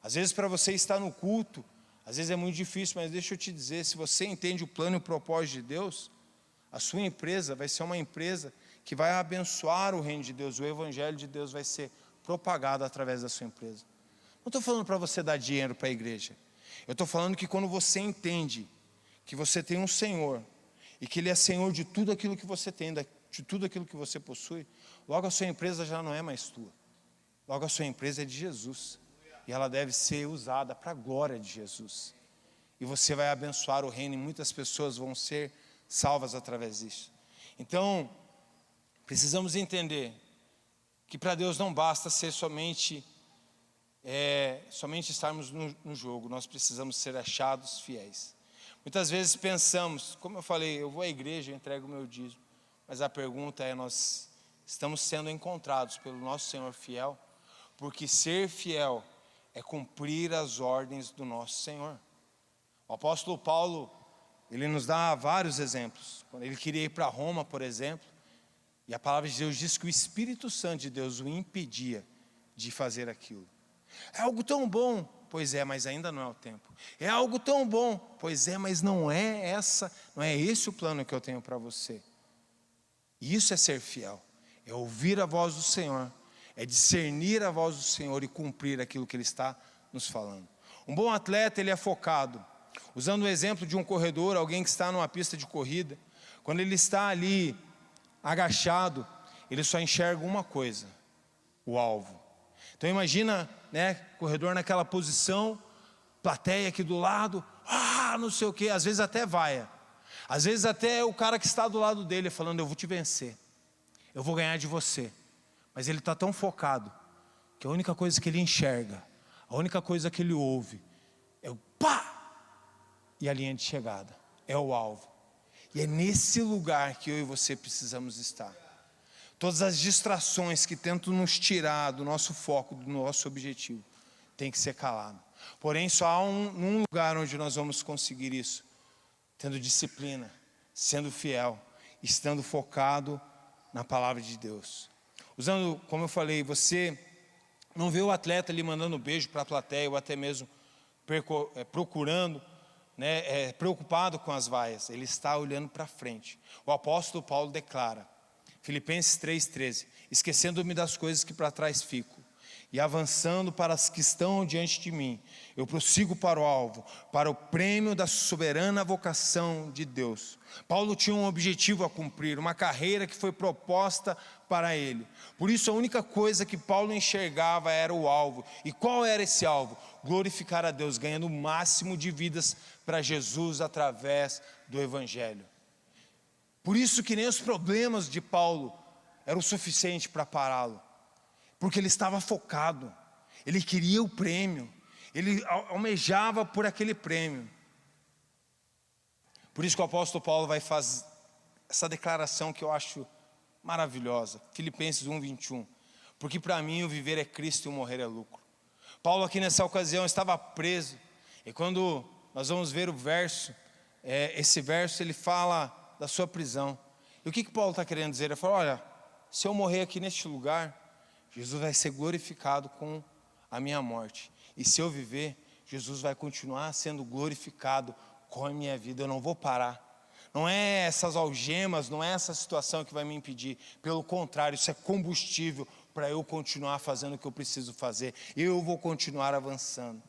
Às vezes para você estar no culto, às vezes é muito difícil, mas deixa eu te dizer, se você entende o plano e o propósito de Deus, a sua empresa vai ser uma empresa que vai abençoar o reino de Deus, o evangelho de Deus vai ser propagado através da sua empresa. Não estou falando para você dar dinheiro para a igreja, eu estou falando que quando você entende que você tem um Senhor, e que Ele é Senhor de tudo aquilo que você tem, de tudo aquilo que você possui, logo a sua empresa já não é mais tua, logo a sua empresa é de Jesus, e ela deve ser usada para a glória de Jesus, e você vai abençoar o reino, e muitas pessoas vão ser salvas através disso. Então, precisamos entender que para Deus não basta ser somente estarmos no jogo, nós precisamos ser achados fiéis. Muitas vezes pensamos, como eu falei, eu vou à igreja, eu entrego o meu dízimo, mas a pergunta é, nós estamos sendo encontrados pelo nosso Senhor fiel? Porque ser fiel é cumprir as ordens do nosso Senhor. O apóstolo Paulo, ele nos dá vários exemplos. Quando ele queria ir para Roma, por exemplo, e a palavra de Deus diz que o Espírito Santo de Deus o impedia de fazer aquilo. É algo tão bom, pois é, mas ainda não é o tempo. É algo tão bom, pois é, mas não é esse o plano que eu tenho para você. E isso é ser fiel, é ouvir a voz do Senhor, é discernir a voz do Senhor e cumprir aquilo que Ele está nos falando. Um bom atleta, ele é focado. Usando o exemplo de um corredor, alguém que está numa pista de corrida, quando ele está ali agachado, ele só enxerga uma coisa: o alvo. Então imagina, corredor naquela posição, plateia aqui do lado, não sei o que, às vezes até vaia. Às vezes até o cara que está do lado dele falando: eu vou te vencer, eu vou ganhar de você. Mas ele está tão focado que a única coisa que ele enxerga, a única coisa que ele ouve é o pá! E a linha de chegada, é o alvo. E é nesse lugar que eu e você precisamos estar. Todas as distrações que tentam nos tirar do nosso foco, do nosso objetivo, tem que ser calado. Porém, só há um lugar onde nós vamos conseguir isso: tendo disciplina, sendo fiel, estando focado na palavra de Deus. Usando, como eu falei, você não vê o atleta ali mandando beijo para a plateia, ou até mesmo procurando, preocupado com as vaias. Ele está olhando para frente. O apóstolo Paulo declara, Filipenses 3,13: esquecendo-me das coisas que para trás fico, e avançando para as que estão diante de mim, eu prossigo para o alvo, para o prêmio da soberana vocação de Deus. Paulo tinha um objetivo a cumprir, uma carreira que foi proposta para ele. Por isso a única coisa que Paulo enxergava era o alvo. E qual era esse alvo? Glorificar a Deus, ganhando o máximo de vidas para Jesus através do Evangelho. Por isso que nem os problemas de Paulo eram o suficiente para pará-lo. Porque ele estava focado, ele queria o prêmio, ele almejava por aquele prêmio. Por isso que o apóstolo Paulo vai fazer essa declaração que eu acho maravilhosa, Filipenses 1:21, porque para mim o viver é Cristo e o morrer é lucro. Paulo aqui nessa ocasião estava preso, e quando nós vamos ver o verso, esse verso ele fala da sua prisão. E o que Paulo está querendo dizer? Ele fala: olha, se eu morrer aqui neste lugar, Jesus vai ser glorificado com a minha morte. E se eu viver, Jesus vai continuar sendo glorificado com a minha vida. Eu não vou parar. Não é essas algemas, não é essa situação que vai me impedir. Pelo contrário, isso é combustível para eu continuar fazendo o que eu preciso fazer. Eu vou continuar avançando.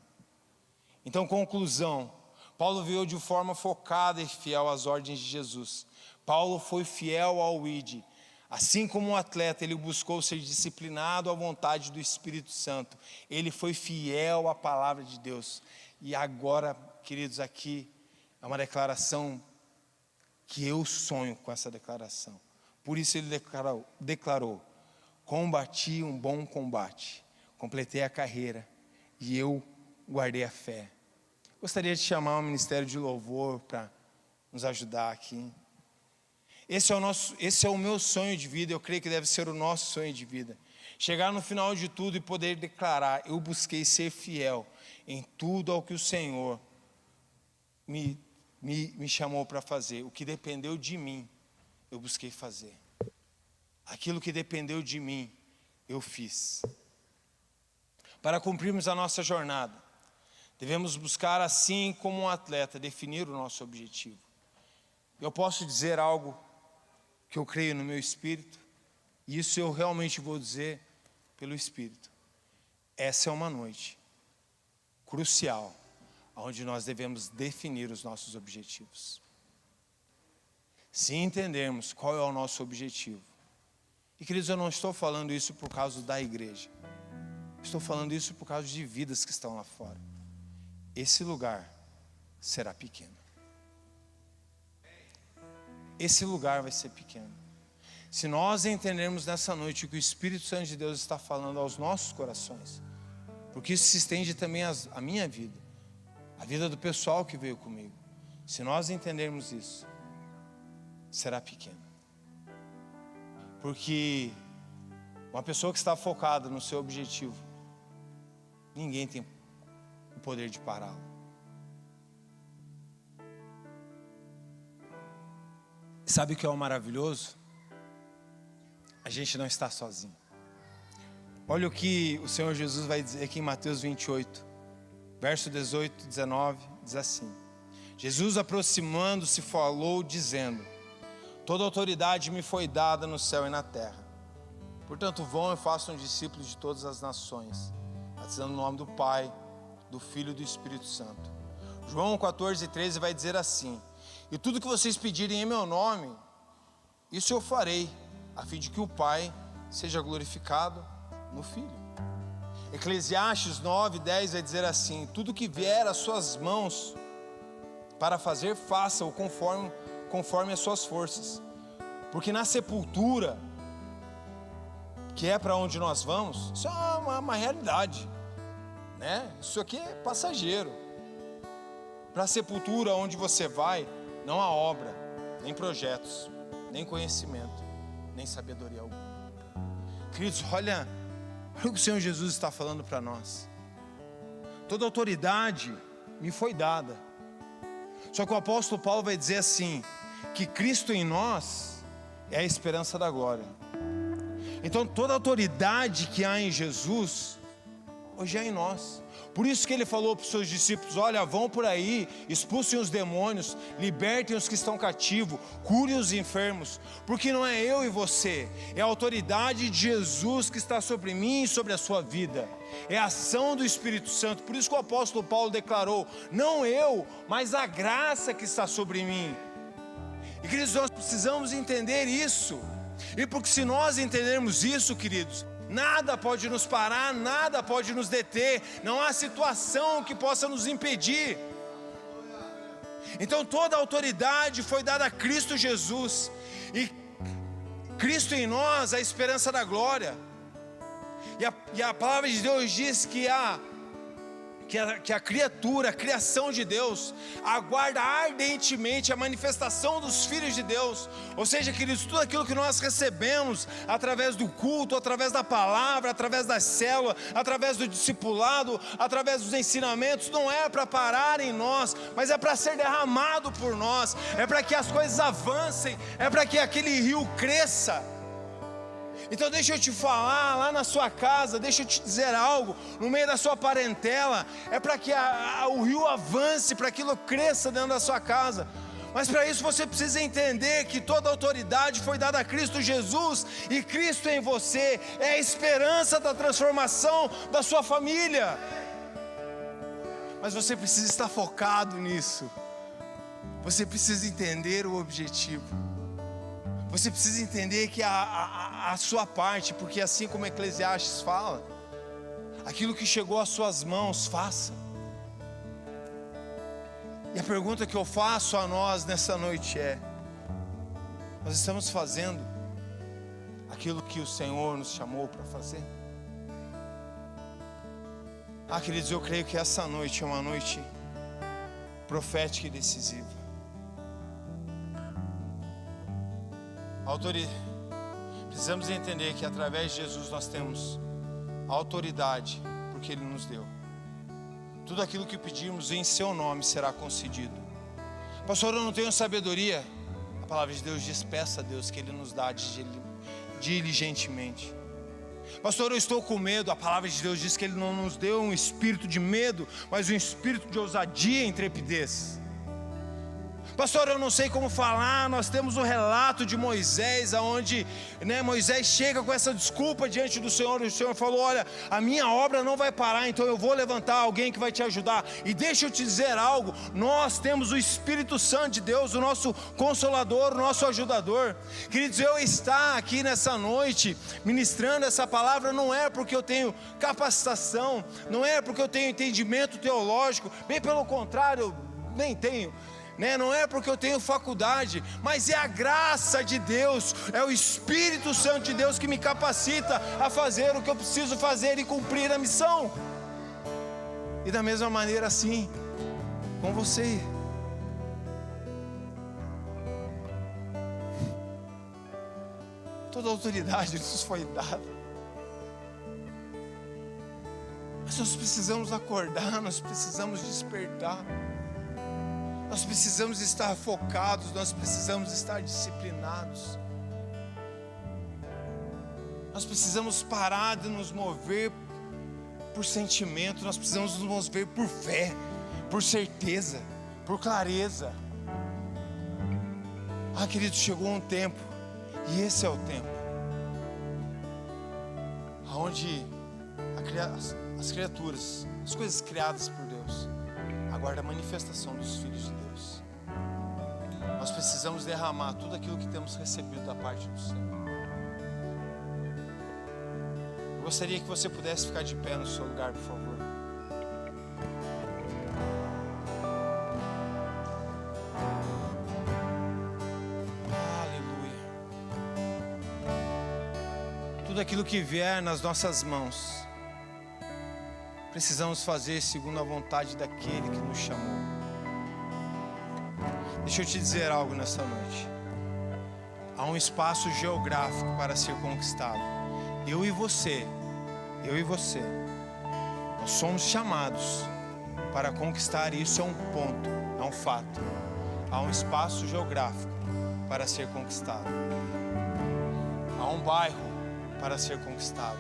Então, conclusão. Paulo veio de forma focada e fiel às ordens de Jesus. Paulo foi fiel ao ID. Assim como um atleta, ele buscou ser disciplinado à vontade do Espírito Santo. Ele foi fiel à palavra de Deus. E agora, queridos, aqui é uma declaração que eu sonho com essa declaração. Por isso ele declarou: combati um bom combate, completei a carreira e eu guardei a fé. Gostaria de chamar o Ministério de Louvor para nos ajudar aqui. Esse é o meu sonho de vida, eu creio que deve ser o nosso sonho de vida. Chegar no final de tudo e poder declarar: eu busquei ser fiel em tudo ao que o Senhor me chamou para fazer. O que dependeu de mim, eu busquei fazer. Aquilo que dependeu de mim, eu fiz. Para cumprirmos a nossa jornada, devemos buscar, assim como um atleta, definir o nosso objetivo. Eu posso dizer algo que eu creio no meu espírito, e isso eu realmente vou dizer pelo Espírito. Essa é uma noite crucial, onde nós devemos definir os nossos objetivos. Se entendermos qual é o nosso objetivo, e queridos, eu não estou falando isso por causa da igreja, estou falando isso por causa de vidas que estão lá fora. Esse lugar será pequeno. Esse lugar vai ser pequeno. Se nós entendermos nessa noite o que o Espírito Santo de Deus está falando aos nossos corações, porque isso se estende também à minha vida, a vida do pessoal que veio comigo. Se nós entendermos isso, será pequeno. Porque uma pessoa que está focada no seu objetivo, ninguém tem o poder de pará-lo. Sabe o que é o maravilhoso? A gente não está sozinho. Olha o que o Senhor Jesus vai dizer aqui em Mateus 28, verso 18, 19, diz assim: Jesus, aproximando-se, falou dizendo: toda autoridade me foi dada no céu e na terra. Portanto, vão e façam discípulos de todas as nações, batizando no nome do Pai, do Filho e do Espírito Santo. João 14:13 vai dizer assim: e tudo que vocês pedirem em meu nome, isso eu farei, a fim de que o Pai seja glorificado no Filho. Eclesiastes 9:10 vai dizer assim: tudo que vier às suas mãos para fazer, faça-o conforme as suas forças, porque na sepultura, que é para onde nós vamos, isso é uma realidade, né? Isso aqui é passageiro. Para a sepultura onde você vai, não há obra, nem projetos, nem conhecimento, nem sabedoria alguma. Queridos, olha o que o Senhor Jesus está falando para nós. Toda autoridade me foi dada. Só que o apóstolo Paulo vai dizer assim, que Cristo em nós é a esperança da glória. Então toda autoridade que há em Jesus, hoje é em nós. Por isso que ele falou para os seus discípulos: olha, vão por aí, expulsem os demônios, libertem os que estão cativos, curem os enfermos, porque não é eu e você, é a autoridade de Jesus que está sobre mim e sobre a sua vida, é a ação do Espírito Santo. Por isso que o apóstolo Paulo declarou: não eu, mas a graça que está sobre mim. E queridos, nós precisamos entender isso, e porque se nós entendermos isso, queridos, nada pode nos parar, nada pode nos deter, não há situação que possa nos impedir. Então toda a autoridade foi dada a Cristo Jesus, e Cristo em nós, a esperança da glória. E a palavra de Deus diz que a criatura, a criação de Deus, aguarda ardentemente a manifestação dos filhos de Deus. Ou seja, queridos, tudo aquilo que nós recebemos através do culto, através da palavra, através da célula, através do discipulado, através dos ensinamentos, não é para parar em nós, mas é para ser derramado por nós, é para que as coisas avancem, é para que aquele rio cresça. Então deixa eu te falar, lá na sua casa, deixa eu te dizer algo, no meio da sua parentela, é para que o rio avance, para que aquilo cresça dentro da sua casa. Mas para isso você precisa entender que toda a autoridade foi dada a Cristo Jesus, e Cristo em você é a esperança da transformação da sua família. Mas você precisa estar focado nisso, você precisa entender o objetivo. Você precisa entender que a sua parte, porque assim como Eclesiastes fala, aquilo que chegou às suas mãos, faça. E a pergunta que eu faço a nós nessa noite é: nós estamos fazendo aquilo que o Senhor nos chamou para fazer? Queridos, eu creio que essa noite é uma noite profética e decisiva. Precisamos entender que através de Jesus nós temos autoridade, porque Ele nos deu. Tudo aquilo que pedirmos em seu nome será concedido. Pastor, eu não tenho sabedoria. A palavra de Deus diz: peça a Deus que Ele nos dá diligentemente. Pastor, eu estou com medo. A palavra de Deus diz que Ele não nos deu um espírito de medo, mas um espírito de ousadia e intrepidez. Pastor, eu não sei como falar. Nós temos o relato de Moisés, onde Moisés chega com essa desculpa diante do Senhor, e o Senhor falou: olha, a minha obra não vai parar, então eu vou levantar alguém que vai te ajudar. E deixa eu te dizer algo: nós temos o Espírito Santo de Deus, o nosso Consolador, o nosso ajudador. Queridos, eu estar aqui nessa noite ministrando essa palavra não é porque eu tenho capacitação, não é porque eu tenho entendimento teológico, bem pelo contrário, eu nem tenho. Não é porque eu tenho faculdade, mas é a graça de Deus, é o Espírito Santo de Deus que me capacita a fazer o que eu preciso fazer e cumprir a missão. E da mesma maneira assim com você. Toda a autoridade nos foi dada, mas nós precisamos acordar, nós precisamos despertar. Nós precisamos estar focados, nós precisamos estar disciplinados. Nós precisamos parar de nos mover por sentimento, nós precisamos nos mover por fé, por certeza, por clareza. Querido, chegou um tempo, e esse é o tempo, onde as criaturas, as coisas criadas por Deus, aguarda a manifestação dos filhos de Deus. Nós precisamos derramar tudo aquilo que temos recebido da parte do Senhor. Eu gostaria que você pudesse ficar de pé no seu lugar, por favor. Aleluia. Tudo aquilo que vier nas nossas mãos, precisamos fazer segundo a vontade daquele que nos chamou. Deixa eu te dizer algo nessa noite. Há um espaço geográfico para ser conquistado. Eu e você, nós somos chamados para conquistar. Isso é um ponto, é um fato. Há um espaço geográfico para ser conquistado. Há um bairro para ser conquistado.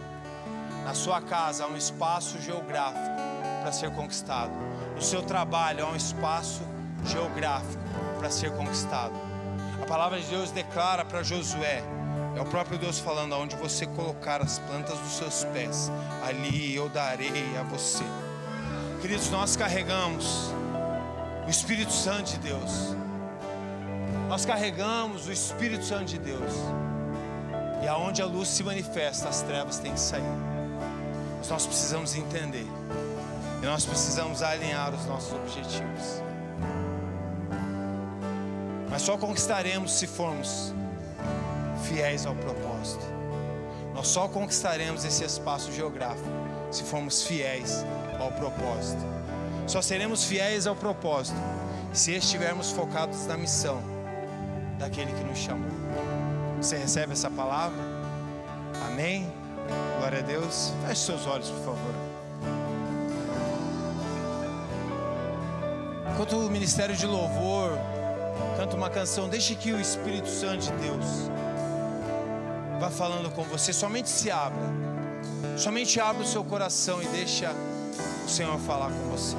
Na sua casa há um espaço geográfico para ser conquistado. No seu trabalho há um espaço geográfico para ser conquistado. A palavra de Deus declara para Josué, é o próprio Deus falando: aonde você colocar as plantas dos seus pés, ali eu darei a você. Queridos, nós carregamos o Espírito Santo de Deus. Nós carregamos o Espírito Santo de Deus. E aonde a luz se manifesta, as trevas têm que sair. Mas nós precisamos entender. E nós precisamos alinhar os nossos objetivos. Mas só conquistaremos se formos fiéis ao propósito. Nós só conquistaremos esse espaço geográfico se formos fiéis ao propósito. Só seremos fiéis ao propósito se estivermos focados na missão daquele que nos chamou. Você recebe essa palavra? Amém? Glória a Deus. Feche seus olhos, por favor. Enquanto o ministério de louvor canta uma canção, deixe que o Espírito Santo de Deus vá falando com você. Somente se abra. Somente abra o seu coração e deixa o Senhor falar com você.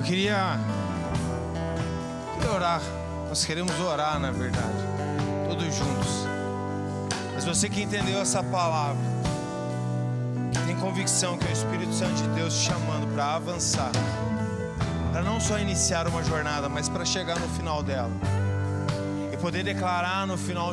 queria orar. Nós queremos orar, na verdade, todos juntos. Mas você que entendeu essa palavra, tem convicção que é o Espírito Santo de Deus te chamando para avançar, para não só iniciar uma jornada, mas para chegar no final dela e poder declarar no final